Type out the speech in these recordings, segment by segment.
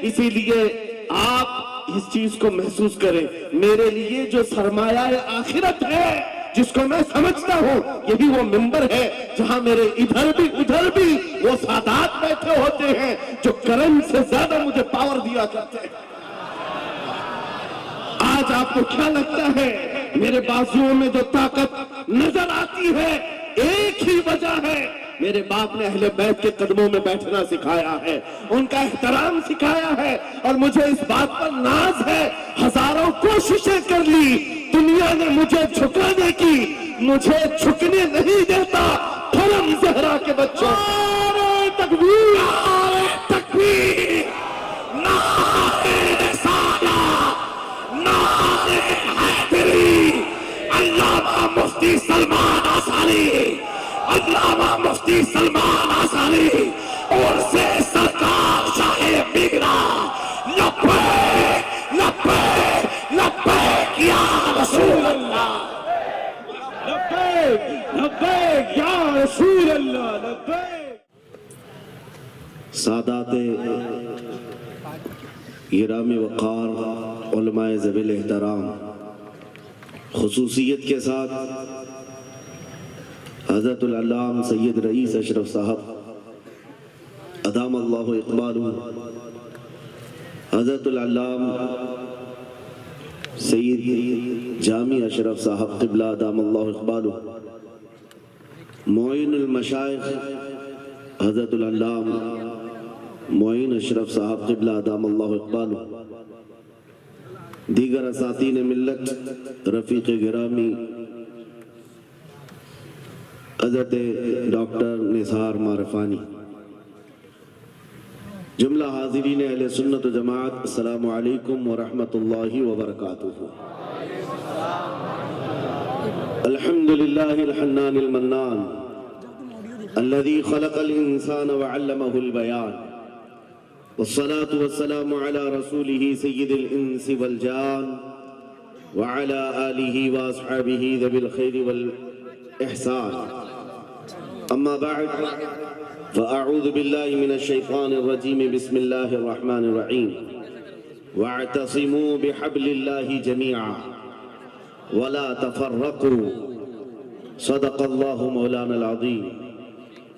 اسی لیے آپ اس چیز کو محسوس کریں، میرے لیے جو سرمایہ آخرت ہے جس کو میں سمجھتا ہوں، یہی وہ منبر ہے جہاں میرے ادھر بھی وہ سادات بیٹھے ہوتے ہیں جو کرم سے زیادہ مجھے پاور دیا کرتے ہیں۔ آج آپ کو کیا لگتا ہے میرے بازوؤں میں جو طاقت نظر آتی ہے، ایک ہی وجہ ہے، میرے باپ نے اہل بیت کے قدموں میں بیٹھنا سکھایا ہے، ان کا احترام سکھایا ہے، اور مجھے اس بات پر ناز ہے، ہزاروں کوششیں کر لی، دنیا نے مجھے جھکانے کی، مجھے جھکنے نہیں دیتا حرم زہرا کے بچوں۔ نعرہ تکبیر، نعرہ تکبیر، نعرہ رسالت، نعرہ حیدری، علامہ مفتی سلمان آصاری، علامہ مفتی سلمان آصاری، اور سے سرکار شاہ میرا، لبیک لبیک لبیک یا رسول اللہ، لبیک لبیک یا رسول اللہ، لبیک۔ سادات گرامی وقار، علماء ذوی احترام، خصوصیت کے ساتھ حضرت العلامہ سید رئیس اشرف صاحب ادام اللہ اقبالہ، حضرت العلامہ سید جامی اشرف صاحب قبلہ ادام اللہ اقبالہ، معین المشائخ حضرت العلامہ معین اشرف صاحب قبلہ ادام اللہ اقبالہ، دیگر اساتین ملت، رفیق گرامی حضرت ڈاکٹر نثار معرفانی، جملہ حاضرین اہل سنت و جماعت، السلام علیکم ورحمۃ اللہ وبرکاتہ۔ الحمدللہ الحنان المنان الذي خلق الانسان وعلمه البيان، والصلاة والسلام على رسوله سيد الانس والجان، وعلى آله واصحابه ذوي الخير والإحسان، اما بعد فاعوذ بالله من الشيطان الرجيم، بسم الله الرحمن الرحيم، واعتصموا بحبل الله جميعا ولا تفرقوا، صدق الله مولانا العظيم۔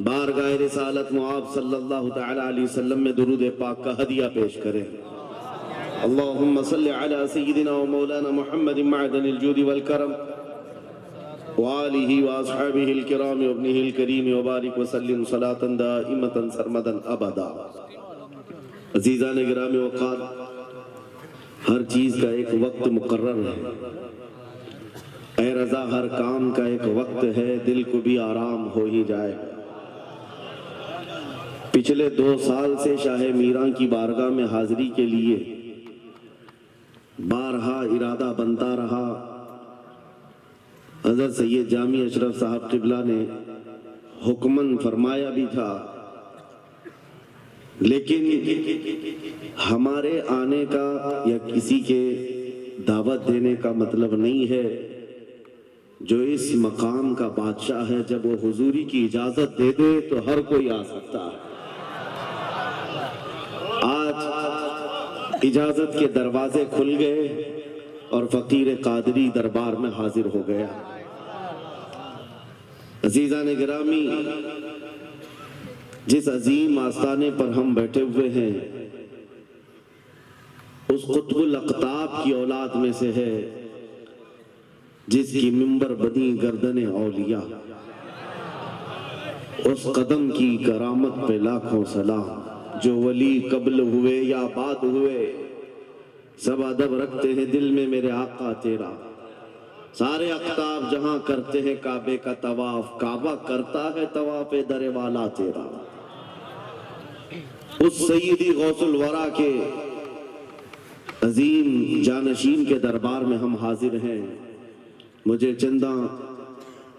بارگاہ رسالت معاب صلی اللہ تعالی علیہ وسلم میں درود پاک کا ہدیہ پیش کریں۔ اللہم صلی علی سیدنا و مولانا محمد معدن الجود والکرم وآلہ واصحابہ الکرام وابنہ الکریم وبارک وسلم صلاة دائمتا سرمدا ابدا۔ عزیزان گرامی وقار، ہر چیز کا ایک وقت مقرر ہے، اے رضا ہر کام کا ایک وقت ہے، دل کو بھی آرام ہو ہی جائے۔ پچھلے 2 سال سے شاہ میران کی بارگاہ میں حاضری کے لیے بارہا ارادہ بنتا رہا، حضرت سید جامی اشرف صاحب قبلہ نے حکماً فرمایا بھی تھا، لیکن ہمارے آنے کا یا کسی کے دعوت دینے کا مطلب نہیں ہے، جو اس مقام کا بادشاہ ہے جب وہ حضوری کی اجازت دے دے تو ہر کوئی آ سکتا ہے۔ آج اجازت کے دروازے کھل گئے اور فقیر قادری دربار میں حاضر ہو گیا۔ عزیزان گرامی، جس عظیم آستانے پر ہم بیٹھے ہوئے ہیں اس قطب الاقطاب کی اولاد میں سے ہے جس کی منبر بنی گردن اولیاء، اس قدم کی کرامت پہ لاکھوں سلام، جو ولی قبل ہوئے یا بعد ہوئے سب ادب رکھتے ہیں دل میں میرے آقا تیرا، سارے اقطاب جہاں کرتے ہیں کعبے کا طواف، کعبہ کرتا ہے طواف در والا تیرا۔ اس سیدی غوث الورا کے عظیم جانشین کے دربار میں ہم حاضر ہیں۔ مجھے چندہ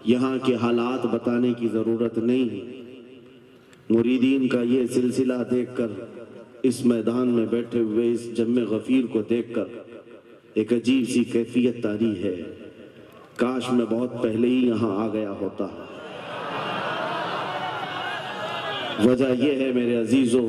یہاں کے حالات بتانے کی ضرورت نہیں، مریدین کا یہ سلسلہ دیکھ کر، اس میدان میں بیٹھے ہوئے اس جمع غفیر کو دیکھ کر ایک عجیب سی کیفیت طاری ہے، کاش میں بہت پہلے ہی یہاں آ گیا ہوتا۔ وجہ یہ ہے میرے عزیزوں،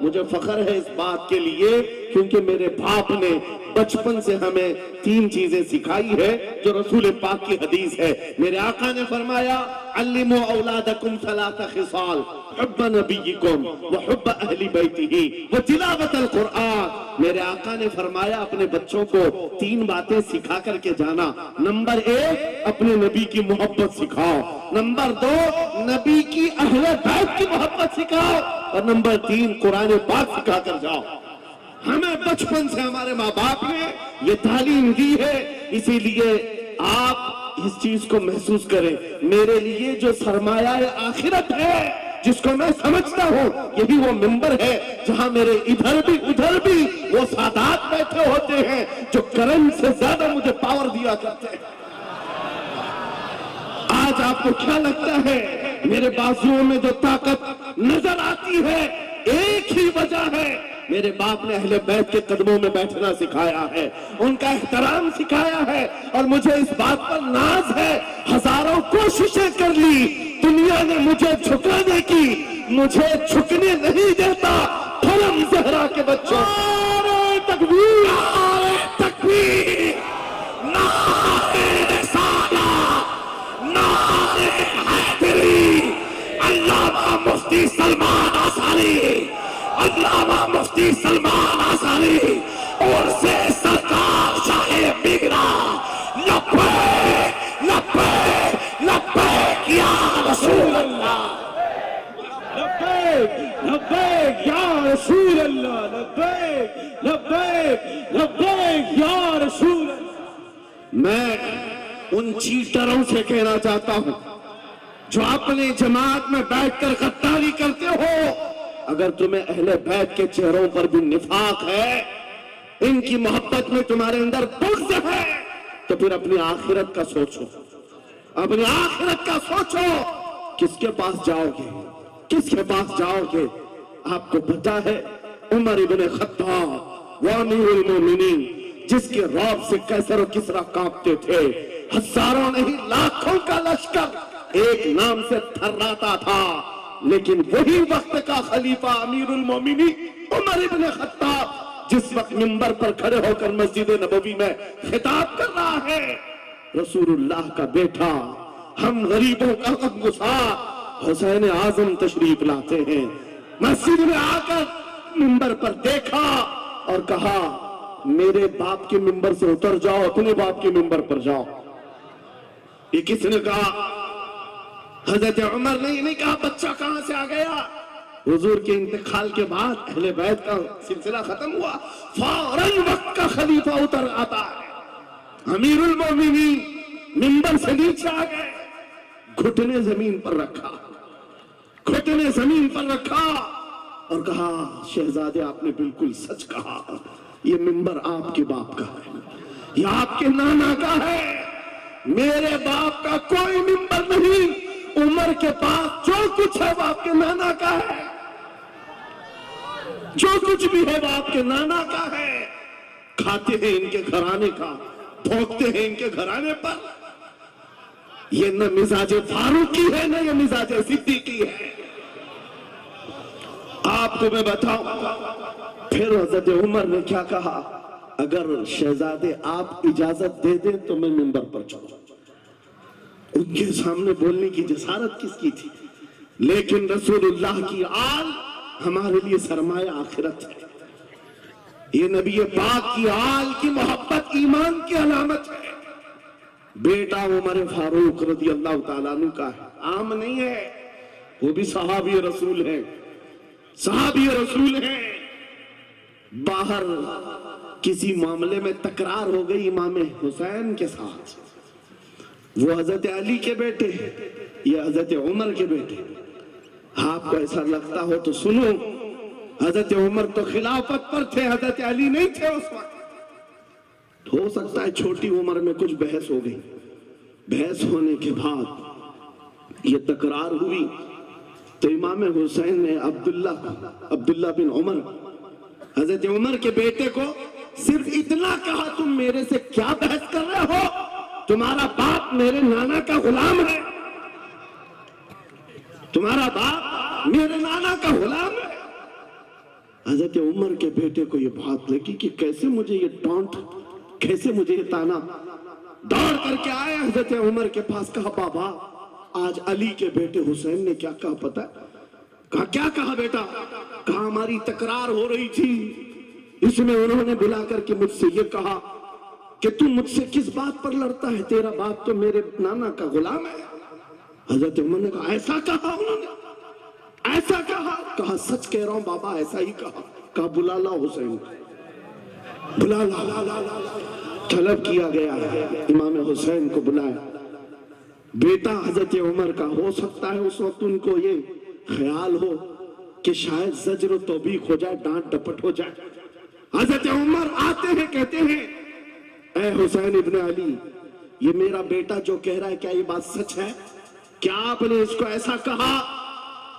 مجھے فخر ہے اس بات کے لیے کیونکہ میرے باپ نے بچپن سے ہمیں 3 چیزیں سکھائی ہے جو رسول پاک کی حدیث ہے. میرے آقا نے فرمایا علموا اولادکم 3 خصال حب نبیکم وحب اہل بیتہ وتلاوت القرآن. میرے آقا نے فرمایا اپنے بچوں کو 3 باتیں سکھا کر کے جانا. نمبر 1 اپنے نبی کی محبت سکھاؤ, نمبر 2 نبی کی اہل بیت کی محبت سکھاؤ, اور نمبر 3 قرآن پاک سکھا کر جاؤ. ہمیں بچپن سے ہمارے ماں باپ نے یہ تعلیم دی ہے, اسی لیے آپ اس چیز کو محسوس کریں. میرے لیے جو سرمایہ آخرت ہے جس کو میں سمجھتا ہوں یہی وہ منبر ہے جہاں میرے ادھر بھی وہ سادات بیٹھے ہوتے ہیں جو کرم سے زیادہ مجھے پاور دیا کرتے ہیں. آج آپ کو کیا لگتا ہے میرے بازوؤں میں جو طاقت نظر آتی ہے ایک ہی وجہ ہے, میرے باپ نے اہل بیت کے قدموں میں بیٹھنا سکھایا ہے, ان کا احترام سکھایا ہے, اور مجھے اس بات پر ناز ہے. ہزاروں کوششیں کر لی دنیا نے مجھے جھکانے کی, مجھے جھکنے نہیں دیتا حرم زہرا کے بچوں. نعرہ تکبیر, نعرہ تکبیر, نعرہ رسالت, نعرہ حیدری. علامہ مفتی سلمان آصاری, علامہ مفتی سلمان آصاری اور سے سرکار شاہ میرا. لبیک لبیک لبیک یا رسول اللہ, لبیک لبیک یا رسول اللہ, لبیک لبیک لبیک یا رسول اللہ. میں ان چیٹروں سے کہنا چاہتا ہوں جو اپنی جماعت میں بیٹھ کر غداری کرتے ہو, اگر تمہیں اہل بیت کے چہروں پر بھی نفاق ہے, ان کی محبت میں تمہارے اندر بغض ہے, تو پھر اپنی آخرت کا سوچو, اپنی آخرت کا سوچو. کس کے پاس جاؤ گے, کس کے پاس جاؤ گے؟ آپ کو پتا ہے عمر ابن خطاب وہ امیر المومنین جس کے رعب سے کیسر و کسرا کانپتے تھے, ہزاروں نہیں لاکھوں کا لشکر ایک نام سے تھراتا تھا, لیکن وہی وقت کا خلیفہ امیر المومنین عمر ابن خطاب جس وقت منبر پر کھڑے ہو کر مسجد نبوی میں خطاب کر رہا ہے, رسول اللہ کا بیٹا, ہم غریبوں کا غمگسار حسین اعظم تشریف لاتے ہیں. مسجد میں آ کر منبر پر دیکھا اور کہا میرے باپ کے منبر سے اتر جاؤ, اپنے باپ کے منبر پر جاؤ. یہ کس نے کہا؟ حضرت عمر نے نہیں کہا بچہ کہاں سے آ گیا. حضور کے انتقال کے بعد اہل بیت کا سلسلہ ختم ہوا, فوراً وقت کا خلیفہ اتر آتا ہے. امیر المومنین منبر سے نیچے آ گئے, گھٹنے زمین پر رکھا, گھٹنے زمین پر رکھا اور کہا شہزادے آپ نے بالکل سچ کہا, یہ منبر آپ کے باپ کا ہے, یہ آپ کے نانا کا ہے, میرے باپ کا کوئی منبر نہیں. عمر کے پاس جو کچھ ہے وہ آپ کے نانا کا ہے, جو کچھ بھی ہے وہ آپ کے نانا کا ہے. کھاتے ہیں ان کے گھرانے کا, بھونکتے ہیں ان کے گھرانے پر. یہ نہ مزاج فاروقی ہے نہ یہ مزاج صدیقی ہے. آپ کو میں بتاؤں پھر حضرت عمر نے کیا کہا, اگر شہزادے آپ اجازت دے دیں تو میں منبر پر چڑھوں. ان کے سامنے بولنے کی جسارت کس کی تھی, لیکن رسول اللہ کی آل ہمارے لیے سرمایہ آخرت ہے. یہ نبی پاک کی آل کی محبت ایمان کی علامت ہے. بیٹا عمر فاروق رضی اللہ تعالیٰ عنہ کا ہے, عام نہیں ہے, وہ بھی صحابی رسول ہیں, صحابی رسول ہیں. باہر کسی معاملے میں تکرار ہو گئی امام حسین کے ساتھ, وہ حضرت علی کے بیٹے یا حضرت عمر کے بیٹے. آپ کو ایسا لگتا ہو تو سنو, حضرت عمر تو خلافت پر تھے, حضرت علی نہیں تھے اس وقت. ہو سکتا ہے چھوٹی عمر میں کچھ بحث ہو گئی, بحث ہونے کے بعد یہ تکرار ہوئی تو امام حسین نے عبداللہ بن عمر حضرت عمر کے بیٹے کو صرف اتنا کہا, تم میرے سے کیا بحث کر رہے ہو, تمہارا باپ میرے نانا کا غلام ہے, تمہارا باپ میرے نانا کا غلام ہے. حضرت عمر کے بیٹے کو یہ بات لگی کہ کیسے مجھے یہ ٹانٹ، کیسے مجھے یہ تانا۔ دوڑ کر کے آیا حضرت عمر کے پاس، کہا بابا آج علی کے بیٹے حسین نے کیا کہا پتہ ہے؟ کہا کیا کہا بیٹا؟ کہا ہماری تکرار ہو رہی تھی، اس میں انہوں نے بلا کر کے مجھ سے یہ کہا کہ تم مجھ سے کس بات پر لڑتا ہے، تیرا باپ تو میرے نانا کا غلام ہے۔ حضرت عمر نے کہا ایسا کہا انہوں نے، ایسا کہا؟ کہا سچ کہہ رہا ہوں بابا ایسا ہی کہا۔ کہا بلا لا حسین، بلا لا۔ طلب کیا گیا، امام حسین کو بلایا۔ بیٹا حضرت عمر کا، ہو سکتا ہے اس وقت ان کو یہ خیال ہو کہ شاید زجر و توبیخ ہو جائے، ڈانٹ ڈپٹ ہو جائے۔ حضرت عمر آتے ہیں، کہتے ہیں اے حسین ابن علی، یہ میرا بیٹا جو کہہ رہا ہے کیا یہ بات سچ ہے؟ کیا آپ نے اس کو ایسا کہا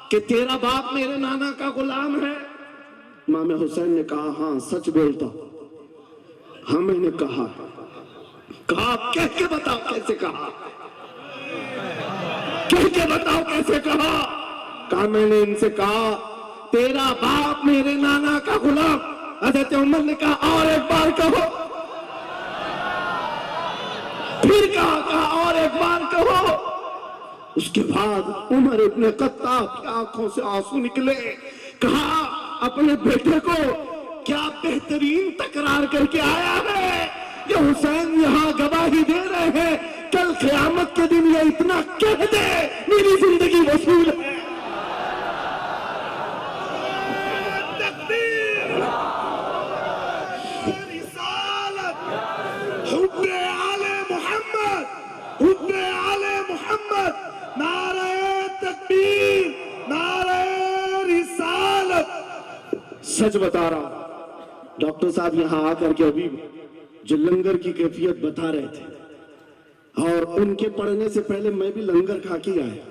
کہ تیرا باپ میرے نانا کا غلام ہے؟ امام حسین نے کہا ہاں سچ بولتا ہوں۔ ہاں میں نے کہا آپ کہہ کے بتاؤ کیسے کہا، کہہ کے بتاؤ کیسے کہا؟ کہا میں نے ان سے کہا تیرا باپ میرے نانا کا غلام۔ حضرت عمر نے کہا اور ایک بار کہو، پھر کہا اور ایک بار کہو۔ اس کے بعد عمر ابن خطاب کی آنکھوں سے آنسو نکلے۔ کہا اپنے بیٹے کو کیا بہترین تکرار کر کے آیا ہے، یہ حسین یہاں گواہی دے رہے ہیں، کل قیامت کے دن یہ اتنا کہہ دے میری زندگی وصول ہے۔ تکبیر، رسالت، حب آل محمد، حب آل محمد، نعرہ تکبیر، نعرہ رسالت۔ سچ بتا رہا ہوں، ڈاکٹر صاحب یہاں آ کر کے ابھی جو لنگر کی کیفیت بتا رہے تھے، اور ان کے پڑھنے سے پہلے میں بھی لنگر کھا کے آیا۔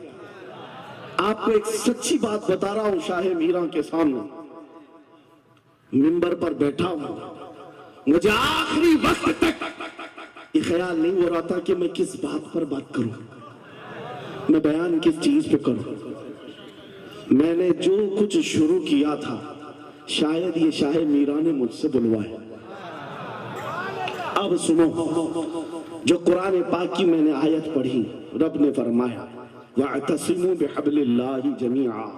آپ کو ایک سچی بات بتا رہا ہوں، شاہ میراں کے سامنے منبر پر بیٹھا ہوں، مجھے آخری وقت تک یہ خیال نہیں ہو رہا تھا کہ میں کس بات پر بات کروں، میں بیان کس چیز پہ کروں۔ میں نے جو کچھ شروع کیا تھا شاید یہ شاہ میراں نے مجھ سے بلوایا۔ اب سنو جو قرآن پاک کی میں نے آیت پڑھی، رب نے فرمایا وَاعْتَصِمُوا بِحَبْلِ اللَّهِ جَمِيعًا،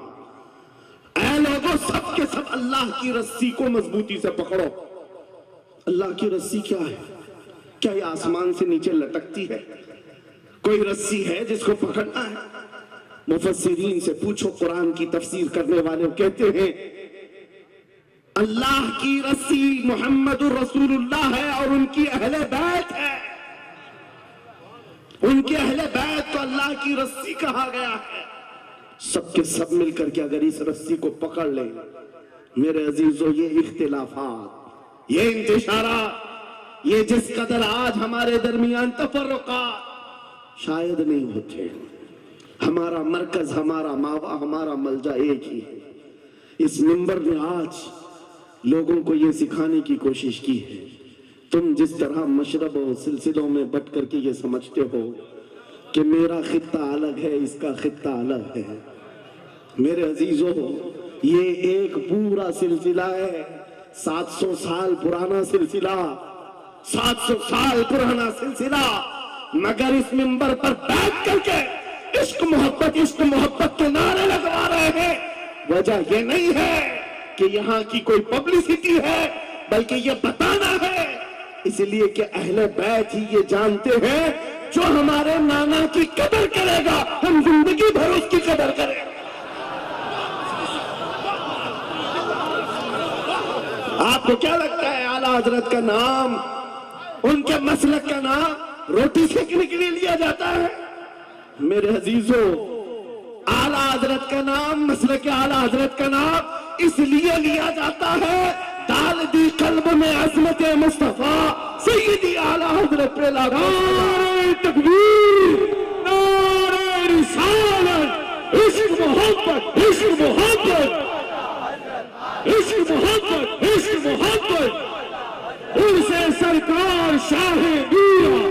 اے لوگوں سب کے سب اللہ کی رسی کو مضبوطی سے پکڑو۔ اللہ کی رسی کیا ہے؟ کیا یہ آسمان سے نیچے لٹکتی ہے؟ کوئی رسی ہے جس کو پکڑنا ہے؟ مفسرین سے پوچھو، قرآن کی تفسیر کرنے والے کہتے ہیں اللہ کی رسی محمد الرسول اللہ ہے اور ان کی اہل بیت ہے۔ ان کے اہل بیت کو اللہ کی رسی کہا گیا ہے۔ سب کے سب مل کر کے اگر اس رسی کو پکڑ لیں، میرے عزیزو، یہ اختلافات، یہ انتشارات، یہ جس قدر آج ہمارے درمیان تفرقات شاید نہیں ہوتے۔ ہمارا مرکز، ہمارا ماوا، ہمارا ملجا ایک ہی ہے۔ اس منبر نے آج لوگوں کو یہ سکھانے کی کوشش کی ہے، تم جس طرح مشرب و سلسلوں میں بٹ کر کے یہ سمجھتے ہو کہ میرا خطہ الگ ہے، اس کا خطہ الگ ہے، میرے عزیزو یہ ایک پورا سلسلہ ہے، 700 سال پرانا سلسلہ، 700 سال پرانا سلسلہ، مگر اس منبر پر بیٹھ کر کے عشق محبت کے نعرے لگوا رہے ہیں۔ وجہ یہ نہیں ہے کہ یہاں کی کوئی پبلسٹی ہے، بلکہ یہ بتانا ہے اس لیے کہ اہل بیت ہی یہ جانتے ہیں جو ہمارے نانا کی قدر کرے گا ہم زندگی بھر اس کی قدر کریں گے۔ آپ کو کیا لگتا ہے اعلیٰ حضرت کا نام، ان کے مسلک کا نام روٹی سیکنے کے لیے لیا جاتا ہے؟ میرے عزیزو، اعلیٰ حضرت کا نام، مسلک اعلیٰ حضرت کا نام اس لیے لیا جاتا ہے ڈال دی قلب میں عظمت مصطفیٰ سیدی اعلیٰ حضرت پہ لگا نعرہ تکبیر، نعرہ رسالت، عشق محبت، عشق محبت، عشق محبت، عشق محبت، ان سے سرکار شاہ میراں۔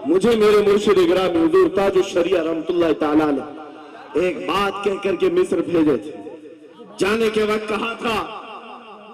مجھے میرے مرشد گرامی حضور تاج الشریعہ رحمت اللہ تعالیٰ نے ایک بات کہہ کر کے مصر بھیجے تھے، جانے کے وقت کہا تھا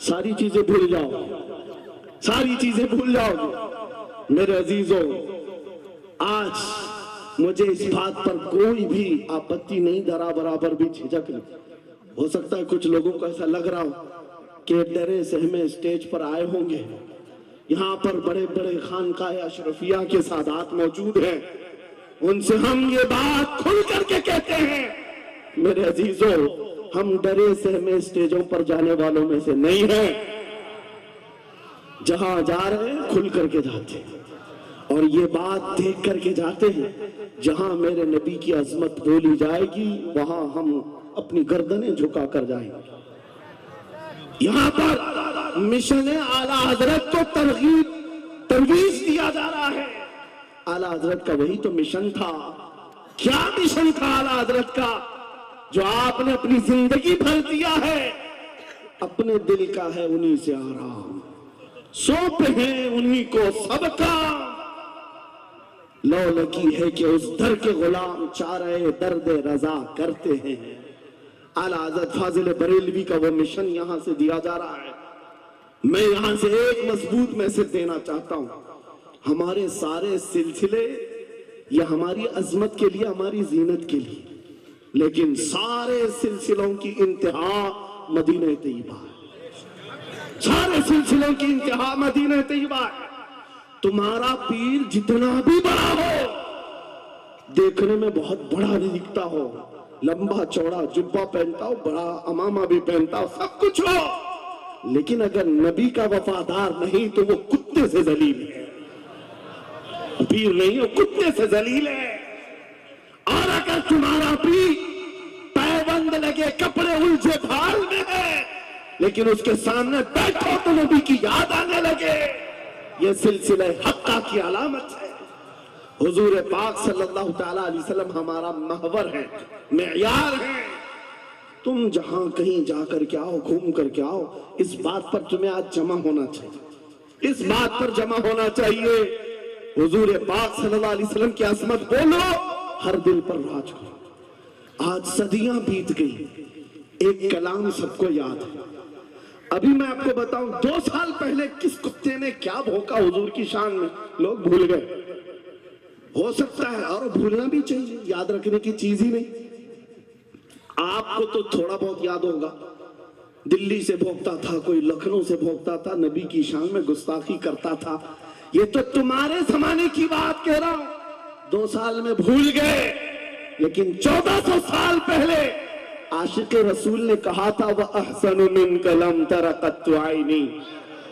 ساری چیزیں بھول جاؤ، ساری چیزیں بھول جاؤ گے۔ میرے عزیزوں، آج مجھے اس بات پر کوئی بھی آپتی نہیں، ذرا برابر بھی جھجک نہیں۔ ہو سکتا ہے کچھ لوگوں کو ایسا لگ رہا ہو کہ ڈرے سہمے اسٹیج پر آئے ہوں گے، یہاں پر بڑے بڑے خانقاہ اشرفیہ کے سادات موجود ہیں، ان سے ہم یہ بات کھل کر کے کہتے ہیں۔ میرے عزیزوں، ہم ڈرے سہمے اسٹیجوں پر جانے والوں میں سے نہیں ہیں، جہاں جا رہے ہیں کھل کر کے جاتے ہیں، اور یہ بات دیکھ کر کے جاتے ہیں جہاں میرے نبی کی عظمت بولی جائے گی وہاں ہم اپنی گردنیں جھکا کر جائیں گے۔ یہاں پر مشن اعلیٰ حضرت کو ترویج دیا جا رہا ہے۔ اعلیٰ حضرت کا وہی تو مشن تھا۔ کیا مشن تھا اعلیٰ حضرت کا جو آپ نے اپنی زندگی بھر دیا ہے؟ اپنے دل کا ہے انہی سے آرام، سونپ ہیں انہی کو سب کا، لو لگی ہے کہ اس در کے غلام چارہ درد رضا کرتے ہیں۔ اعلیٰ حضرت فاضل بریلوی کا وہ مشن یہاں سے دیا جا رہا ہے۔ میں یہاں سے ایک مضبوط میسج دینا چاہتا ہوں، ہمارے سارے سلسلے یہ ہماری عظمت کے لیے، ہماری زینت کے لیے، لیکن سارے سلسلوں کی انتہا مدینہ طیبہ ہے، سارے سلسلوں کی انتہا مدینہ طیبہ ہے۔ تمہارا پیر جتنا بھی بڑا ہو، دیکھنے میں بہت بڑا نہیں دکھتا ہو، لمبا چوڑا جبہ پہنتا ہو، بڑا امامہ بھی پہنتا ہو، سب کچھ ہو، لیکن اگر نبی کا وفادار نہیں تو وہ کتے سے ذلیل ہے، پیر نہیں، وہ کتے سے ذلیل ہے۔ اور اگر تمہارا پیر پیبند لگے کپڑے الجھے بھال میں ہے لیکن اس کے سامنے بیٹھو تو نبی کی یاد آنے لگے، یہ سلسلہ حقہ کی علامت ہے۔ حضور پاک صلی اللہ تعالیٰ علیہ وسلم ہمارا محور ہے، معیار ہے۔ تم جہاں کہیں جا کر کے آؤ، گھوم کر کے آؤ، اس بات پر تمہیں آج جمع ہونا چاہیے، اس بات پر جمع ہونا چاہیے۔ حضور پاک صلی اللہ علیہ وسلم کی عظمت بولو، ہر دل پر راج کرو۔ آج صدیاں بیت گئی، ایک کلام سب کو یاد ہے۔ ابھی میں آپ کو بتاؤں 2 سال پہلے کس کتے نے کیا بھونکا حضور کی شان میں، لوگ بھول گئے۔ ہو سکتا ہے، اور بھولنا بھی چاہیے، یاد رکھنے کی چیز ہی نہیں۔ آپ کو تو تھوڑا بہت یاد ہوگا، دلی سے بھونکتا تھا کوئی، لکھنؤ سے بھونکتا تھا، نبی کی شان میں گستاخی کرتا تھا۔ یہ تو تمہارے زمانے کی بات کہہ رہا ہوں، 2 سال میں بھول گئے، لیکن 1400 سال پہلے عاشق رسول نے کہا تھا وَأَحْسَنُ مِنْكَ لَمْ تَرَ قَطُّ عَيْنِي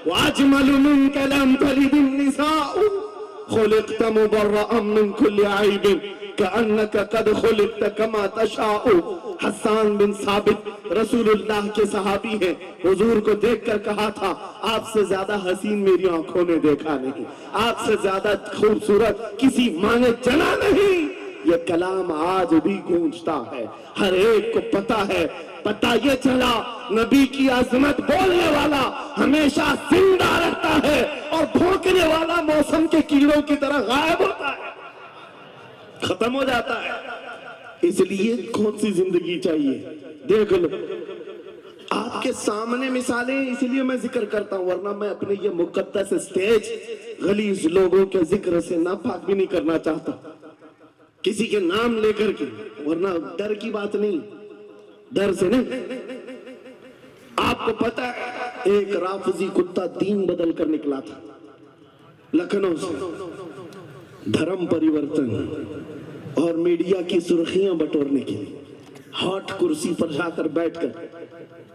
وَأَجْمَلُ مِنْكَ لَمْ تَلِدِ النِّسَاءُ خُلِقْتَ مُبَرَّأً مِنْ كُلِّ عَيْبٍ كَأَنَّكَ قَدْ خُلِقْتَ كَمَا تَشَاءُ۔ حسان بن ثابت رسول اللہ کے صحابی ہیں، حضور کو دیکھ کر کہا تھا آپ سے زیادہ حسین میری آنکھوں نے دیکھا نہیں، آپ سے زیادہ خوبصورت کسی ماں نے جنا نہیں۔ یہ کلام آج بھی گونجتا ہے، ہر ایک کو پتا ہے۔ پتا یہ چلا نبی کی عظمت بولنے والا ہمیشہ زندہ رہتا ہے اور بھونکنے والا موسم کے کیڑوں کی طرح غائب ہوتا ہے، ختم ہو جاتا ہے۔ اس لیے کون سی زندگی چاہیے؟ دیکھ لو آپ کے سامنے مثالیں، اس لیے میں ذکر کرتا ہوں، ورنہ میں اپنے یہ مقدس اسٹیج غلیظ لوگوں کے ذکر سے ناپاک بھی نہیں کرنا چاہتا، کسی کے نام لے کر کے، ورنہ ڈر کی بات نہیں، ڈر سے نہیں۔ آپ کو پتا ہے ایک رافضی کتا دین بدل کر نکلا تھا لکھنؤ سے، دھرم پریورتن اور میڈیا کی سرخیاں بٹورنے کے لیے ہاٹ کرسی پر جا کر بیٹھ کر،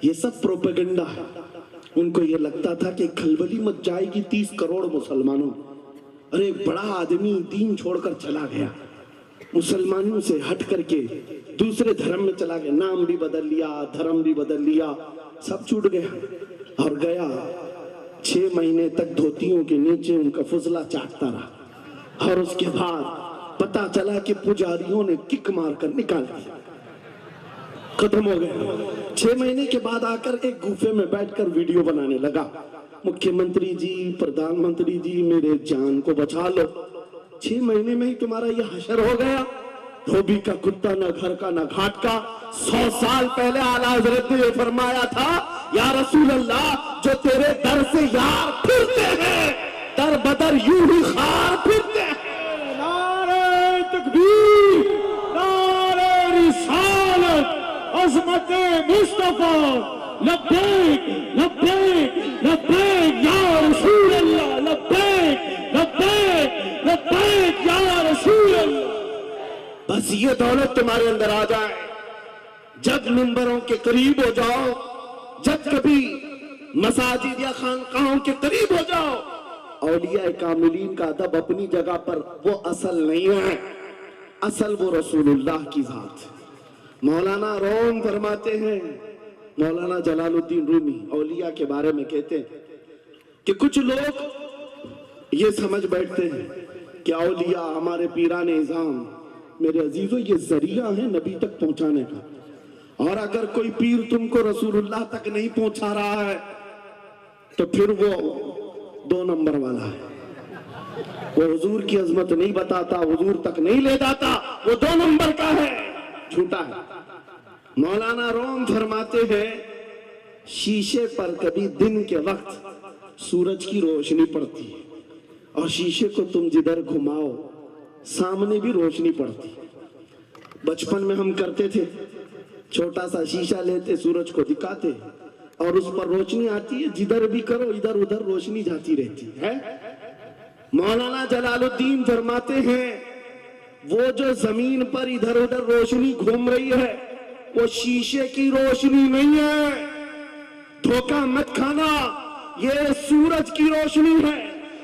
یہ سب پروپیگنڈا ہے۔ ان کو یہ لگتا تھا کہ کھلبلی مچ جائے گی 30 کروڑ مسلمانوں، ارے بڑا آدمی دین چھوڑ کر چلا گیا، مسلمانوں سے ہٹ کر کے دوسرے دھرم میں چلا گیا، نام بھی بدل لیا، دھرم بھی بدل لیا، سب چھوٹ گیا اور گیا 6 مہینے تک دھوتیوں کے نیچے ان کا فضلہ چاٹتا رہا، اور اس کے بعد پتا چلا کہ پجاریوں نے کک مار کر نکال دیا، ختم ہو گئے۔ 6 مہینے کے بعد آ کر ایک گوفے میں بیٹھ کر ویڈیو بنانے لگا، مکھیہ منتری جی، پردھان منتری جی، میرے جان کو بچا لو، 6 مہینے میں ہی تمہارا یہ حشر ہو گیا۔ دھوبی کا کتا نہ گھر کا نہ گھاٹ کا. 100 سال پہلے اعلیٰ حضرت نے یہ فرمایا تھا یا رسول اللہ جو تیرے در سے یار پھرتے ہیں در بدر یوں ہی خار پھرتے ہیں. نعرہ تکبیر، نعرہ رسالت، عظمت مصطفیٰ، لبیک لبیک لبیک یا رسول اللہ، لبیک لبیک لبیک یا رسول اللہ. بس یہ دولت تمہارے اندر آ جائے. جب منبروں کے قریب ہو جاؤ، جب کبھی مساجد یا خانقاہوں کے قریب ہو جاؤ، اولیاء کاملین کا ادب اپنی جگہ پر وہ اصل نہیں ہے، اصل وہ رسول اللہ کی ذات. مولانا روم فرماتے ہیں، مولانا جلال الدین رومی اولیاء کے بارے میں کہتے ہیں کہ کچھ لوگ یہ سمجھ بیٹھتے ہیں کہ اولیاء ہمارے پیران اعظام، میرے عزیزو یہ ذریعہ ہے نبی تک پہنچانے کا. اور اگر کوئی پیر تم کو رسول اللہ تک نہیں پہنچا رہا ہے تو پھر وہ 2 نمبر والا ہے. وہ حضور کی عظمت نہیں بتاتا، حضور تک نہیں لے جاتا، وہ 2 نمبر کا ہے، جھوٹا ہے. مولانا روم فرماتے ہیں شیشے پر کبھی دن کے وقت سورج کی روشنی پڑتی ہے اور شیشے کو تم جدھر گھماؤ سامنے بھی روشنی پڑتی. بچپن میں ہم کرتے تھے، چھوٹا سا شیشہ لیتے، سورج کو دکھاتے اور اس پر روشنی آتی ہے، جدھر بھی کرو ادھر ادھر روشنی جاتی رہتی ہے. مولانا جلال الدین فرماتے ہیں وہ جو زمین پر ادھر ادھر روشنی گھوم رہی ہے وہ شیشے کی روشنی نہیں ہے، دھوکہ مت کھانا، یہ سورج کی روشنی ہے.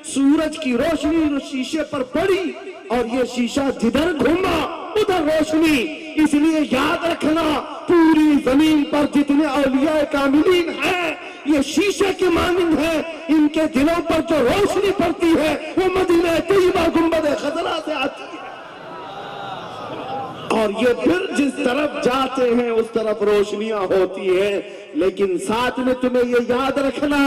سورج کی روشنی شیشے پر پڑی اور یہ شیشہ جدھر گھوما ادھر روشنی. اس لیے یاد رکھنا پوری زمین پر جتنے اولیاء کاملین ہیں یہ شیشے کے مانند ہیں، ان کے دلوں پر جو روشنی پڑتی ہے وہ مدینہ طیبہ گنبد خضرا سے آتی ہے اور یہ پھر جس طرف جاتے ہیں اس طرف روشنیاں ہوتی ہیں. لیکن ساتھ میں تمہیں یہ یاد رکھنا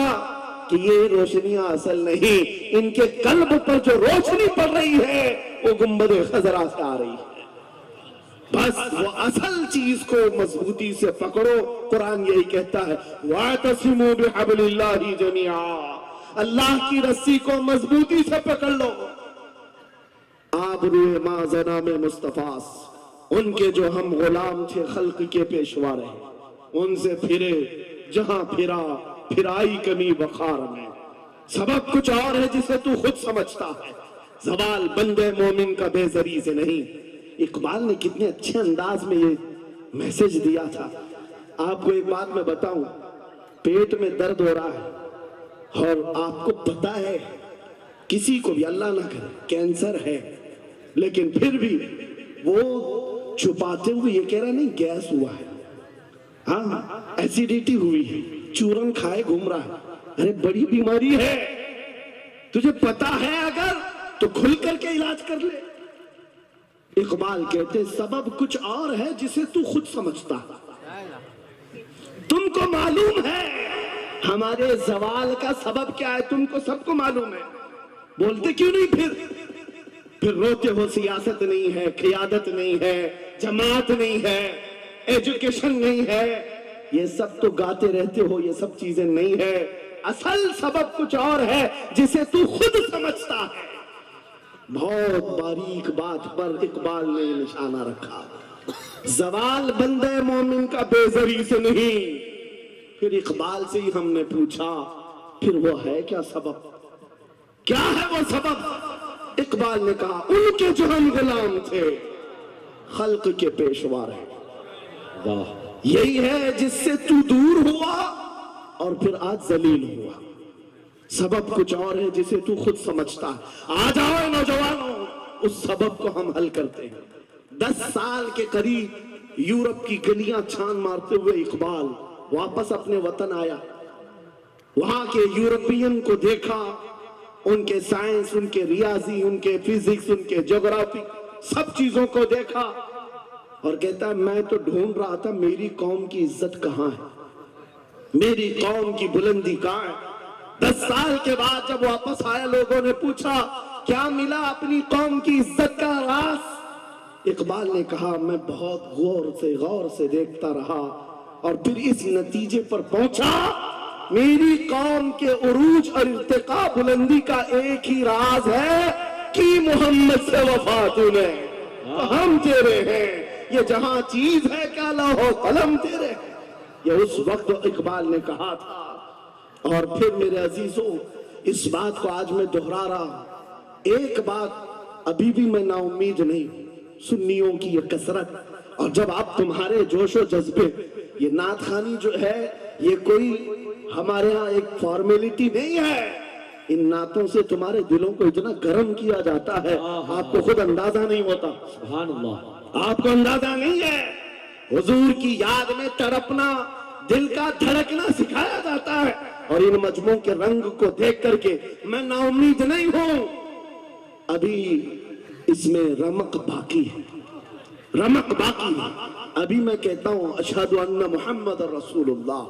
کہ یہ روشنیاں اصل نہیں، ان کے قلب پر جو روشنی پڑ رہی ہے وہ گنبد خضرا سے آ رہی ہے. بس وہ اصل چیز کو مضبوطی سے پکڑو. قرآن یہی کہتا ہے وَاعْتَصِمُوا بِحَبْلِ اللَّهِ جَمِيعًا، اللہ کی رسی کو مضبوطی سے پکڑ لو. آبروئے ماں زنام مصطفیٰ، ان کے جو ہم غلام تھے خلق کے پیشوا رہے، ان سے پھرے جہاں پھرا پھرائی کمی وقار میں. سبب کچھ اور ہے جسے تو خود سمجھتا ہے، زوال بندے مومن کا بے زری سے نہیں. اقبال نے کتنے اچھے انداز میں یہ میسج دیا تھا. آپ کو ایک بات میں بتاؤں، پیٹ میں درد ہو رہا ہے اور آپ کو پتا ہے کسی کو بھی اللہ نہ کرے کینسر ہے، لیکن پھر بھی وہ چھپاتے ہوئے یہ کہہ رہا نہیں گیس ہوا ہے، ہاں ایسیڈیٹی ہوئی ہے، چورن کھائے گھوم رہا ہے. ارے بڑی بیماری ہے، تجھے پتا ہے اگر تو کھل کر کے علاج کر لے. اقبال کہتے سبب کچھ اور ہے جسے تو خود سمجھتا. تم کو معلوم ہے ہمارے زوال کا سبب کیا ہے، تم کو سب کو معلوم ہے، بولتے کیوں نہیں؟ پھر روتے ہو سیاست نہیں ہے، قیادت نہیں ہے، جماعت نہیں ہے، ایجوکیشن نہیں ہے، یہ سب تو گاتے رہتے ہو، یہ سب چیزیں نہیں ہے. اصل سبب کچھ اور ہے جسے تو خود سمجھتا ہے. بہت باریک بات پر اقبال نے نشانہ رکھا. زوال بندے مومن کا بے زری سے نہیں. پھر اقبال سے ہی ہم نے پوچھا پھر وہ ہے کیا سبب، کیا ہے وہ سبب؟ اقبال نے کہا ان کے جو ہم غلام تھے خلق کے پیشوا رہے، یہی ہے جس سے تو دور ہوا اور پھر آج ذلیل ہوا. سبب کچھ اور ہے جسے تو خود سمجھتا ہے. آ جاؤ نوجوانوں، اس سبب کو ہم حل کرتے ہیں. 10 سال کے قریب یورپ کی گلیاں چھان مارتے ہوئے اقبال واپس اپنے وطن آیا. وہاں کے یورپین کو دیکھا، ان کے سائنس، ان کے ریاضی، ان کے فزکس، ان کے جغرافی، سب چیزوں کو دیکھا اور کہتا ہے میں تو ڈھونڈ رہا تھا میری قوم کی عزت کہاں ہے، میری قوم کی بلندی کہاں ہے. 10 سال کے بعد جب واپس آیا لوگوں نے پوچھا کیا ملا اپنی قوم کی عزت کا راز؟ اقبال نے کہا میں بہت غور سے دیکھتا رہا اور پھر اس نتیجے پر پہنچا میری قوم کے عروج اور ارتقاء بلندی کا ایک ہی راز ہے کہ محمد سے وفا نے ہم تیرے ہیں، یہ جہاں چیز ہے کیا لوح و قلم تیرے ہیں، یہ اس وقت اقبال نے کہا تھا۔ اور پھر میرے عزیزوں اس بات کو آج میں دہرا رہا ہوں، ایک بات ابھی بھی میں نا امید نہیں، سنیوں کی یہ کثرت اور جب آپ تمہارے جوش و جذبے، یہ نعت خوانی جو ہے یہ کوئی ہمارے ہاں ایک فارمیلٹی نہیں ہے، ان نعتوں سے تمہارے دلوں کو اتنا گرم کیا جاتا ہے آپ کو خود اندازہ نہیں ہوتا، سبحان اللہ، آپ کو اندازہ نہیں ہے، حضور کی یاد میں تڑپنا، دل کا دھڑکنا سکھایا جاتا ہے، اور ان مجموعوں کے رنگ کو دیکھ کر کے میں نا امید نہیں ہوں، ابھی اس میں رمق باقی ہے، رمق باقی ہے۔ ابھی میں کہتا ہوں اشہد ان محمد رسول اللہ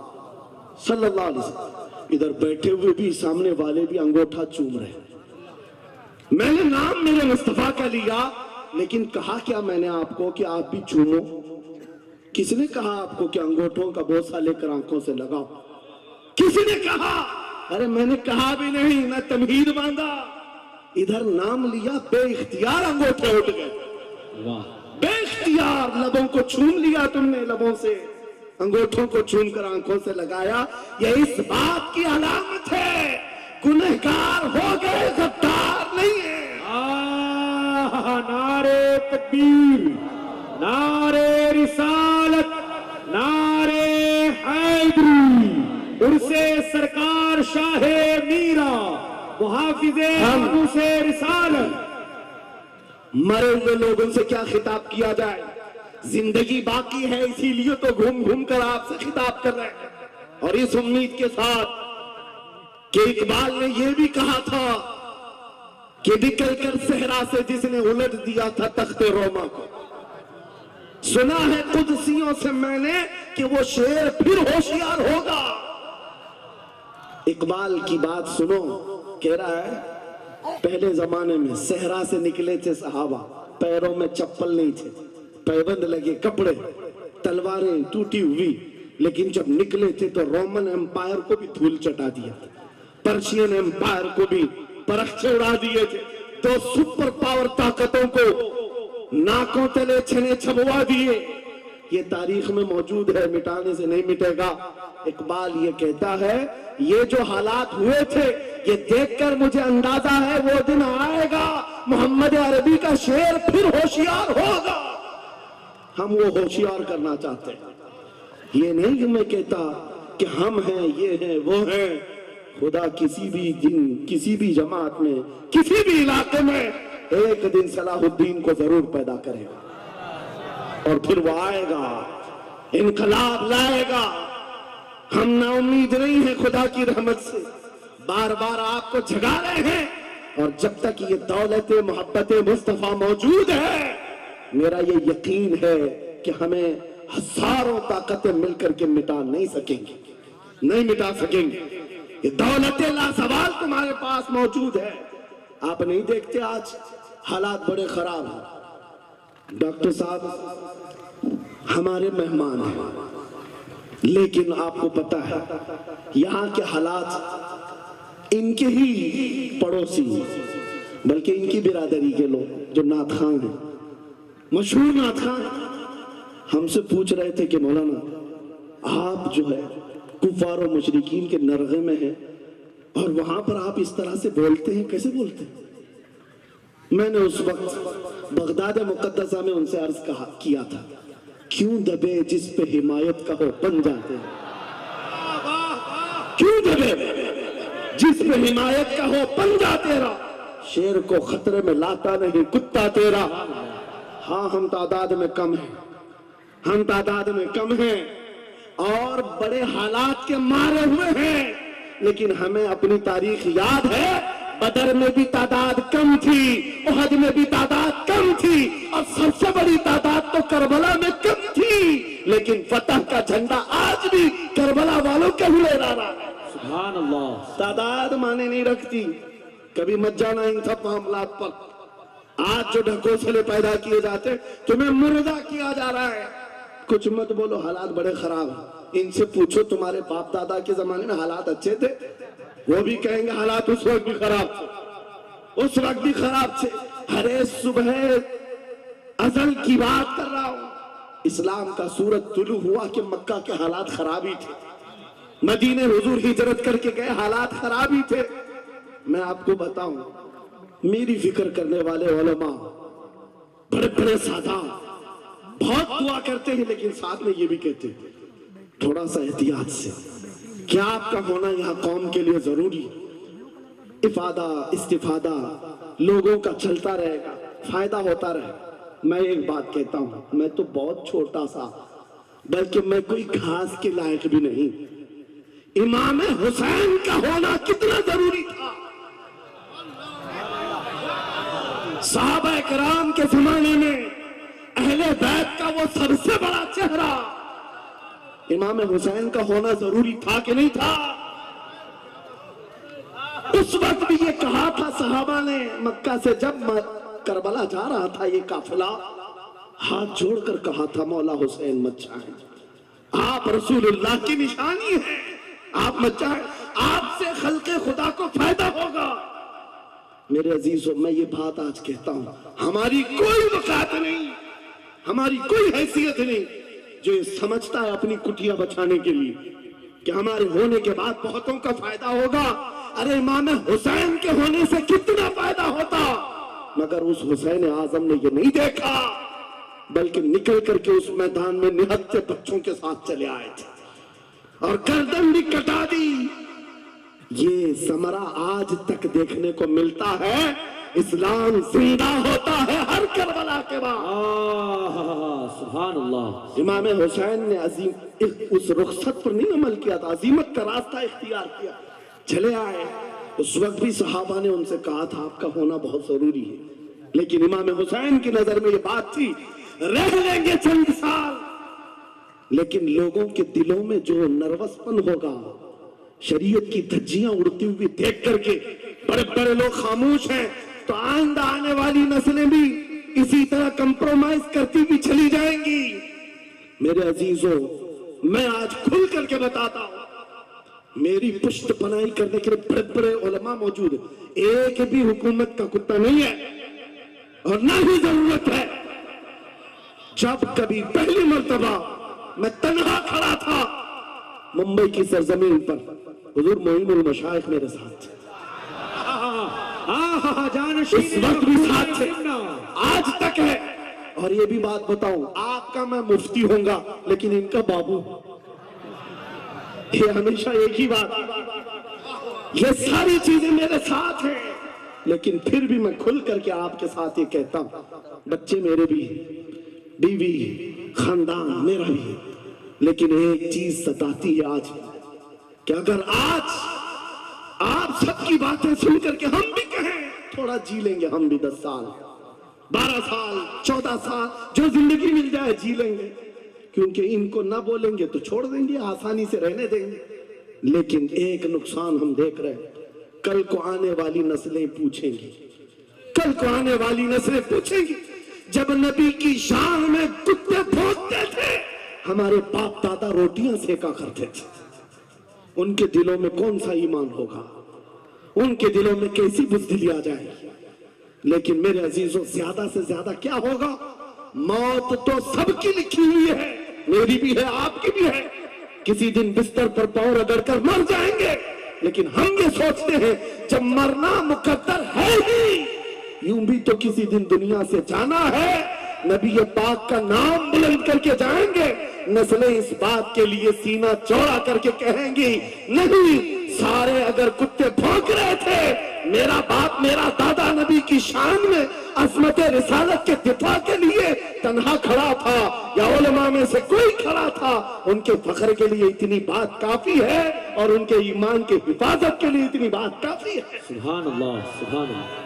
صلی اللہ علیہ وسلم، ادھر بیٹھے ہوئے بھی سامنے والے بھی انگوٹھا چوم رہے ہیں، میں نے نام میرے مصطفیٰ کا لیا لیکن کہا کیا میں نے آپ کو کہ آپ بھی چومو؟ کس نے کہا آپ کو کہ انگوٹھوں کا بوسہ لے کر آنکھوں سے لگاؤ؟ کسی نے کہا؟ ارے میں نے کہا بھی نہیں، نہ تمہید باندھا، ادھر نام لیا، بے اختیار انگوٹھے اٹھ گئے، بے اختیار لبوں کو چھوم لیا تم نے، لبوں سے انگوٹھوں کو چھوم کر آنکھوں سے لگایا، یہ اس بات کی علامت ہے گنہگار ہو گئے، غدار نہیں ہے۔ نعرے تکبیر، نعرے رسالت، نعرے حیدری، عرصے سرکار شاہ میرا، محافظ ناموس رسالت۔ مرے ہوئے لوگوں سے کیا خطاب کیا جائے، زندگی باقی ہے اسی لیے تو گھوم گھوم کر آپ سے خطاب کر رہے ہیں، اور اس امید کے ساتھ کہ اقبال نے یہ بھی کہا تھا کہ نکل کر صحرا سے جس نے الٹ دیا تھا تخت روما کو، سنا ہے قدسیوں سے میں نے کہ وہ شیر پھر ہوشیار ہوگا۔ اقبال کی بات سنو، کہہ رہا ہے پہلے زمانے میں صحرا سے نکلے تھے صحابہ، پیروں میں چپل نہیں تھے، پیبند لگے کپڑے، تلواریں ٹوٹی ہوئی، لیکن جب نکلے تھے تو رومن امپائر کو بھی دھول چٹا دیا تھا، پرشین امپائر کو بھی پرخچے اڑا دیے تھے، تو سپر پاور طاقتوں کو ناکوں تلے چھنے چھبوا دیے، یہ تاریخ میں موجود ہے، مٹانے سے نہیں مٹے گا۔ اقبال یہ کہتا ہے یہ جو حالات ہوئے تھے یہ دیکھ کر مجھے اندازہ ہے وہ دن آئے گا محمد عربی کا شعر پھر ہوشیار ہوگا۔ ہم وہ ہوشیار کرنا چاہتے ہیں، یہ نہیں کہ میں کہتا کہ ہم ہیں، یہ ہیں، وہ ہیں، خدا کسی بھی دن، کسی بھی جماعت میں، کسی بھی علاقے میں ایک دن صلاح الدین کو ضرور پیدا کرے گا، اور پھر وہ آئے گا، انقلاب لائے گا۔ ہم نا امید نہیں ہیں خدا کی رحمت سے، بار بار آپ کو جگا رہے ہیں، اور جب تک یہ دولت محبت مصطفیٰ موجود ہے میرا یہ یقین ہے کہ ہمیں ہزاروں طاقتیں مل کر کے مٹا نہیں سکیں گے، نہیں مٹا سکیں گے۔ یہ دولت لاسوال تمہارے پاس موجود ہے، آپ نہیں دیکھتے آج حالات بڑے خراب ہیں۔ ڈاکٹر صاحب ہمارے مہمان ہیں، لیکن آپ کو پتا ہے یہاں کے حالات ان کے ہی پڑوسی بلکہ ان کی برادری کے لوگ جو نعت خان ہیں، مشہور نعت خان، ہم سے پوچھ رہے تھے کہ مولانا آپ جو ہے کفار و مشرکین کے نرغے میں ہیں اور وہاں پر آپ اس طرح سے بولتے ہیں، کیسے بولتے ہیں؟ میں نے اس وقت بغداد مقدسہ میں ان سے عرض کیا تھا کیوں دبے جس پہ حمایت کا ہو بن جاتے ہیں، کیوں دبے جس پہ حمایت کا ہو بن جاتے رہا، شیر کو خطرے میں لاتا نہیں کتا تیرا۔ ہاں ہم تعداد میں کم ہیں، ہم تعداد میں کم ہیں اور بڑے حالات کے مارے ہوئے ہیں، لیکن ہمیں اپنی تاریخ یاد ہے، بدر میں بھی تعداد کم تھی، احد میں بھی تعداد کم تھی، اور سب سے بڑی تعداد تو کربلا میں کم تھی، لیکن فتح کا جھنڈا آج بھی کربلا والوں کے ہی لہرا رہا ہے۔ سبحان اللہ۔ تعداد معنی نہیں رکھتی، کبھی مت جانا ان سب معاملات پر، آج جو ڈھکوسلے پیدا کیے جاتے تمہیں مردہ کیا جا رہا ہے. کچھ مت بولو، حالات بڑے خراب ہیں. ان سے پوچھو تمہارے باپ دادا کے زمانے میں حالات اچھے تھے؟ وہ بھی کہیں گے حالات اس وقت بھی خراب تھے، اس وقت بھی خراب تھے. ارے صبح ازل کی بات کر رہا ہوں. اسلام کا سورج طلوع ہوا کہ مکہ کے حالات خراب ہی تھے. مدینے حضور ہجرت کر کے گئے، حالات خراب ہی تھے. میں آپ کو بتاؤں، میری فکر کرنے والے علماء بڑے بڑے سادہ بہت دعا کرتے ہیں، لیکن ساتھ میں یہ بھی کہتے ہیں تھوڑا سا احتیاط سے. کیا آپ کا ہونا یہاں قوم کے لیے ضروری؟ افادہ استفادہ لوگوں کا چلتا رہے گا، فائدہ ہوتا رہے. میں ایک بات کہتا ہوں، میں تو بہت چھوٹا سا، بلکہ میں کوئی گھاس کے لائق بھی نہیں. امام حسین کا ہونا کتنا ضروری تھا. صحابہ کرام کے زمانے میں اہل بیت کا وہ سب سے بڑا چہرہ امام حسین کا ہونا ضروری تھا کہ نہیں تھا؟ اس وقت بھی یہ کہا تھا صحابہ نے، مکہ سے جب کربلا جا رہا تھا یہ قافلہ، ہاتھ جوڑ کر کہا تھا مولا حسین مت جائیں، آپ رسول اللہ کی نشانی ہے، آپ مت جائیں، آپ سے خلق خدا کو فائدہ ہوگا. میرے عزیزوں، میں یہ بات آج کہتا ہوں، ہماری کوئی وقت نہیں، ہماری کوئی حیثیت نہیں جو یہ سمجھتا ہے اپنی کٹیا بچانے کے لیے کہ ہمارے ہونے کے بعد بہتوں کا فائدہ ہوگا. ارے امام حسین کے ہونے سے کتنا فائدہ ہوتا، مگر اس حسین اعظم نے یہ نہیں دیکھا، بلکہ نکل کر کے اس میدان میں نہتے بچوں کے ساتھ چلے آئے تھے اور گردن بھی کٹا دی. یہ ثمرہ آج تک دیکھنے کو ملتا ہے. اسلام زندہ ہوتا ہے ہر کربلا کے بعد. سبحان اللہ. امام حسین نے عظیم اس رخصت پر نہیں عمل کیا تھا، عظیمت کا راستہ اختیار کیا، چلے آئے. اس وقت بھی صحابہ نے ان سے کہا تھا آپ کا ہونا بہت ضروری ہے، لیکن امام حسین کی نظر میں یہ بات تھی رہ لیں گے چند سال، لیکن لوگوں کے دلوں میں جو نروس پن ہوگا، شریعت کی دھجیاں اڑتی ہوئی دیکھ کر کے بڑے بڑے لوگ خاموش ہیں، تو آئندہ آنے والی نسلیں بھی اسی طرح کمپرومائز کرتی بھی چلی جائیں گی. میرے عزیزوں، میں آج کھل کر کے بتاتا ہوں، میری پشت پناہی کرنے کے لیے بڑے بڑے علماء موجود ہیں، ایک بھی حکومت کا کتا نہیں ہے اور نہ ہی ضرورت ہے. جب کبھی پہلی مرتبہ میں تنہا کھڑا تھا ممبئی کی سرزمین پر، حضور معین المشائخ میرے ساتھ تھے، اس وقت بھی ساتھ تھے، آج تک ہے. اور یہ بھی بات بتاؤں، آپ کا میں مفتی ہوں گا لیکن ان کا بابو، یہ ہمیشہ ایک ہی بات، یہ ساری چیزیں میرے ساتھ ہیں. لیکن پھر بھی میں کھل کر کے آپ کے ساتھ یہ کہتا ہوں، بچے میرے بھی، بیوی، خاندان میرا بھی، لیکن ایک چیز ستاتی ہے آج کہ اگر آج آپ سب کی باتیں سن کر کے ہم بھی کہیں تھوڑا جی لیں گے، ہم بھی 10 سال 12 سال 14 سال جو زندگی مل جائے جی لیں گے، کیونکہ ان کو نہ بولیں گے تو چھوڑ دیں گے، آسانی سے رہنے دیں گے. لیکن ایک نقصان ہم دیکھ رہے ہیں، کل کو آنے والی نسلیں پوچھیں گی، کل کو آنے والی نسلیں پوچھیں گی جب نبی کی شان میں کتے بھونکتے تھے ہمارے باپ دادا روٹیاں سیکا کرتے تھے، ان کے دلوں میں کون سا ایمان ہوگا، ان کے دلوں میں کیسی بزدلی آ جائے گی. لیکن میرے عزیزوں، زیادہ سے زیادہ کیا ہوگا، موت تو سب کی لکھی ہوئی ہے، میری بھی ہے، آپ کی بھی ہے، کسی دن بستر پر پاؤں رگڑ کر مر جائیں گے. لیکن ہم یہ سوچتے ہیں جب مرنا مقدر ہے ہی، یوں بھی تو کسی دن دنیا سے جانا ہے، نبی پاک کا نام بلند کر کے جائیں گے. نسلیں اس بات کے لیے سینہ چوڑا کر کے کہیں گی نہیں، سارے اگر کتے بھونک رہے تھے، میرا باپ میرا دادا نبی کی شان میں عظمت رسالت کے دفاع کے لیے تنہا کھڑا تھا یا علماء میں سے کوئی کھڑا تھا، ان کے فخر کے لیے اتنی بات کافی ہے اور ان کے ایمان کے حفاظت کے لیے اتنی بات کافی ہے. سبحان اللہ، سبحان اللہ.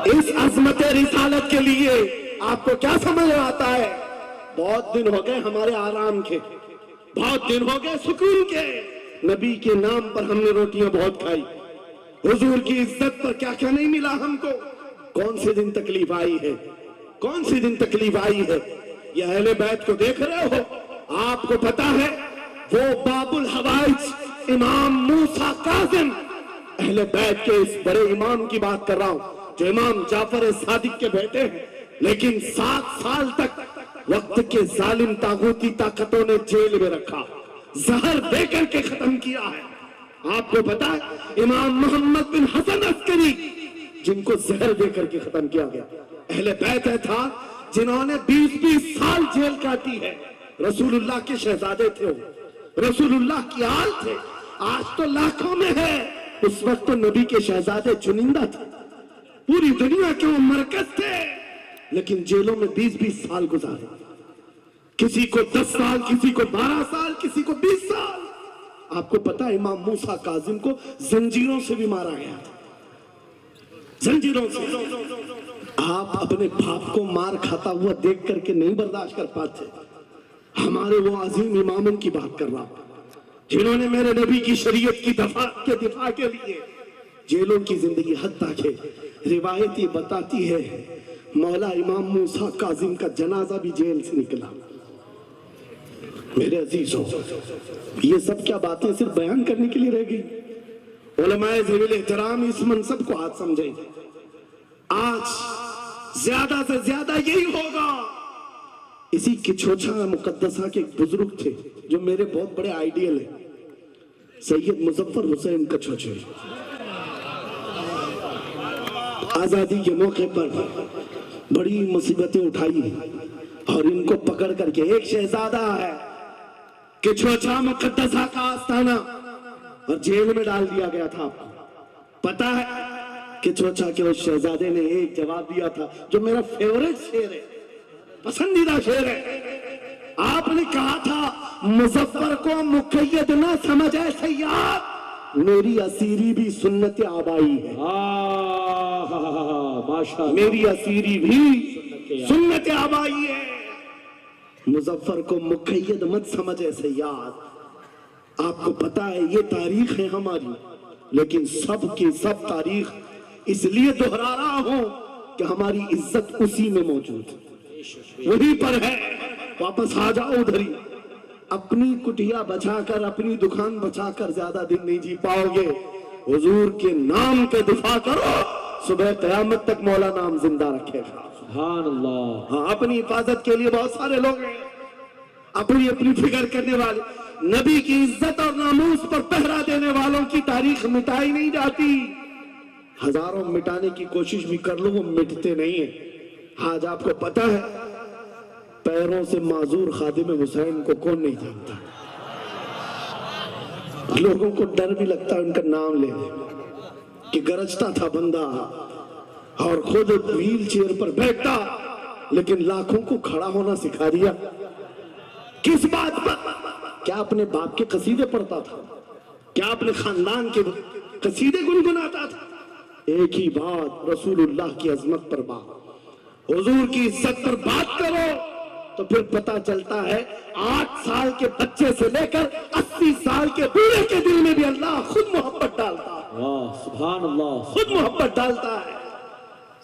اس عظمت رسالت کے لیے آپ کو کیا سمجھ آتا ہے؟ بہت دن ہو گئے ہمارے آرام کے، بہت دن ہو گئے سکون کے، نبی کے نام پر ہم نے روٹیاں بہت کھائی، حضور کی عزت پر کیا کیا نہیں ملا ہم کو. کون سے دن تکلیف آئی ہے، کون سے دن تکلیف آئی ہے. یہ اہل بیت کو دیکھ رہے ہو، آپ کو پتا ہے وہ باب الحوائج امام موسیٰ کاظم، اہل بیت کے اس بڑے امام کی بات کر رہا ہوں جو امام جعفر صادق کے بیٹے ہیں، لیکن 7 سال تک وقت کے ظالم طاغوتی طاقتوں نے جیل میں رکھا، زہر دے کر کے ختم کیا ہے. آپ کو پتا ہے امام محمد بن حسن عسکری جن کو زہر دے کر کے ختم کیا گیا، اہل بیت تھا جنہوں نے 20 سال جیل کاٹی ہے. رسول اللہ کے شہزادے تھے وہ، رسول اللہ کی آل تھے. آج تو لاکھوں میں ہے، اس وقت تو نبی کے شہزادے چنندہ تھے، پوری دنیا کے وہ مرکز تھے، لیکن جیلوں میں 20 سال گزارے. کسی کو 10 سال، کسی کو 12 سال، کسی کو 20 سال. آپ کو پتا امام موسیٰ کاظم کو زنجیروں سے بھی مارا گیا تھا، زنجیروں سے. آپ اپنے باپ کو مار کھاتا ہوا دیکھ کر کے نہیں برداشت کر پاتے. ہمارے وہ عظیم اماموں کی بات کر رہا ہوں جنہوں نے میرے نبی کی شریعت کی دفاع کے لیے جیلوں کی زندگی. حتیٰ کہ روایت یہ بتاتی ہے مولا امام موسیٰ کاظم کا جنازہ بھی جیل سے نکلا. میرے عزیزوں، یہ سب کیا باتیں صرف بیان کرنے کے لیے رہ گئی؟ علماء ذوی الاحترام اس منصب کو آج سمجھیں. آج زیادہ سے زیادہ یہی ہوگا. اسی کچھوچا مقدسہ کے ایک بزرگ تھے جو میرے بہت بڑے آئیڈیل ہیں، سید مظفر حسین کچھوچے. آزادی کے موقع پر بڑی مصیبتیں اٹھائی اور ان کو پکڑ کر کے ایک شہزادہ ہے کچھوچا مقدسہ کا آستانہ اور جیل میں ڈال دیا گیا تھا. آپ کو پتا ہے کچھوچا کے اس شہزادے نے ایک جواب دیا تھا جو میرا فیورٹ شعر ہے، پسندیدہ شعر ہے. آپ نے کہا تھا مظفر کو مقید نہ سمجھ اے سیاد، میری اسیری بھی سنت آبائی ہے. میری اسیری بھی سنت آبائی ہے. مظفر کو مقید مت سمجھ اے سیاد. آپ کو پتا ہے یہ تاریخ ہے ہماری، لیکن سب کی سب تاریخ اس لیے دہرا رہا ہوں کہ ہماری عزت اسی میں موجود ہے، وہیں پر ہے. واپس آ جاؤ ادھر ہی. اپنی کٹیا بچا کر، اپنی دکان بچا کر زیادہ دن نہیں جی پاؤ گے. حضور کے نام کے دفاع کرو، صبح قیامت تک مولا نام زندہ رکھے گا. سبحان اللہ. ہاں، اپنی حفاظت کے لیے بہت سارے لوگ ہیں، اپنی اپنی فکر کرنے والے. نبی کی عزت اور ناموس پر پہرا دینے والوں کی تاریخ مٹائی نہیں جاتی. ہزاروں مٹانے کی کوشش بھی کر لو، وہ مٹتے نہیں ہیں. آج آپ کو پتا ہے پیروں سے معذور خادم حسین کو کون نہیں جانتا. لوگوں کو ڈر بھی لگتا ہے ان کا نام لینے کہ گرجتا تھا بندہ اور خود ویل چیئر پر بیٹھتا، لیکن لاکھوں کو کھڑا ہونا سکھا دیا. کس بات پر؟ کیا اپنے باپ کے قصیدے پڑھتا تھا؟ کیا اپنے خاندان کے قصیدے گنگناتا تھا؟ ایک ہی بات، رسول اللہ کی عظمت پر بات، حضور کی عزت پر بات کرو تو پھر پتا چلتا ہے 8 سال کے بچے سے لے کر 80 سال کے بوڑھے کے دل میں بھی اللہ خود محبت ڈالتا ہے. سبحان اللہ. خود محبت ڈالتا ہے.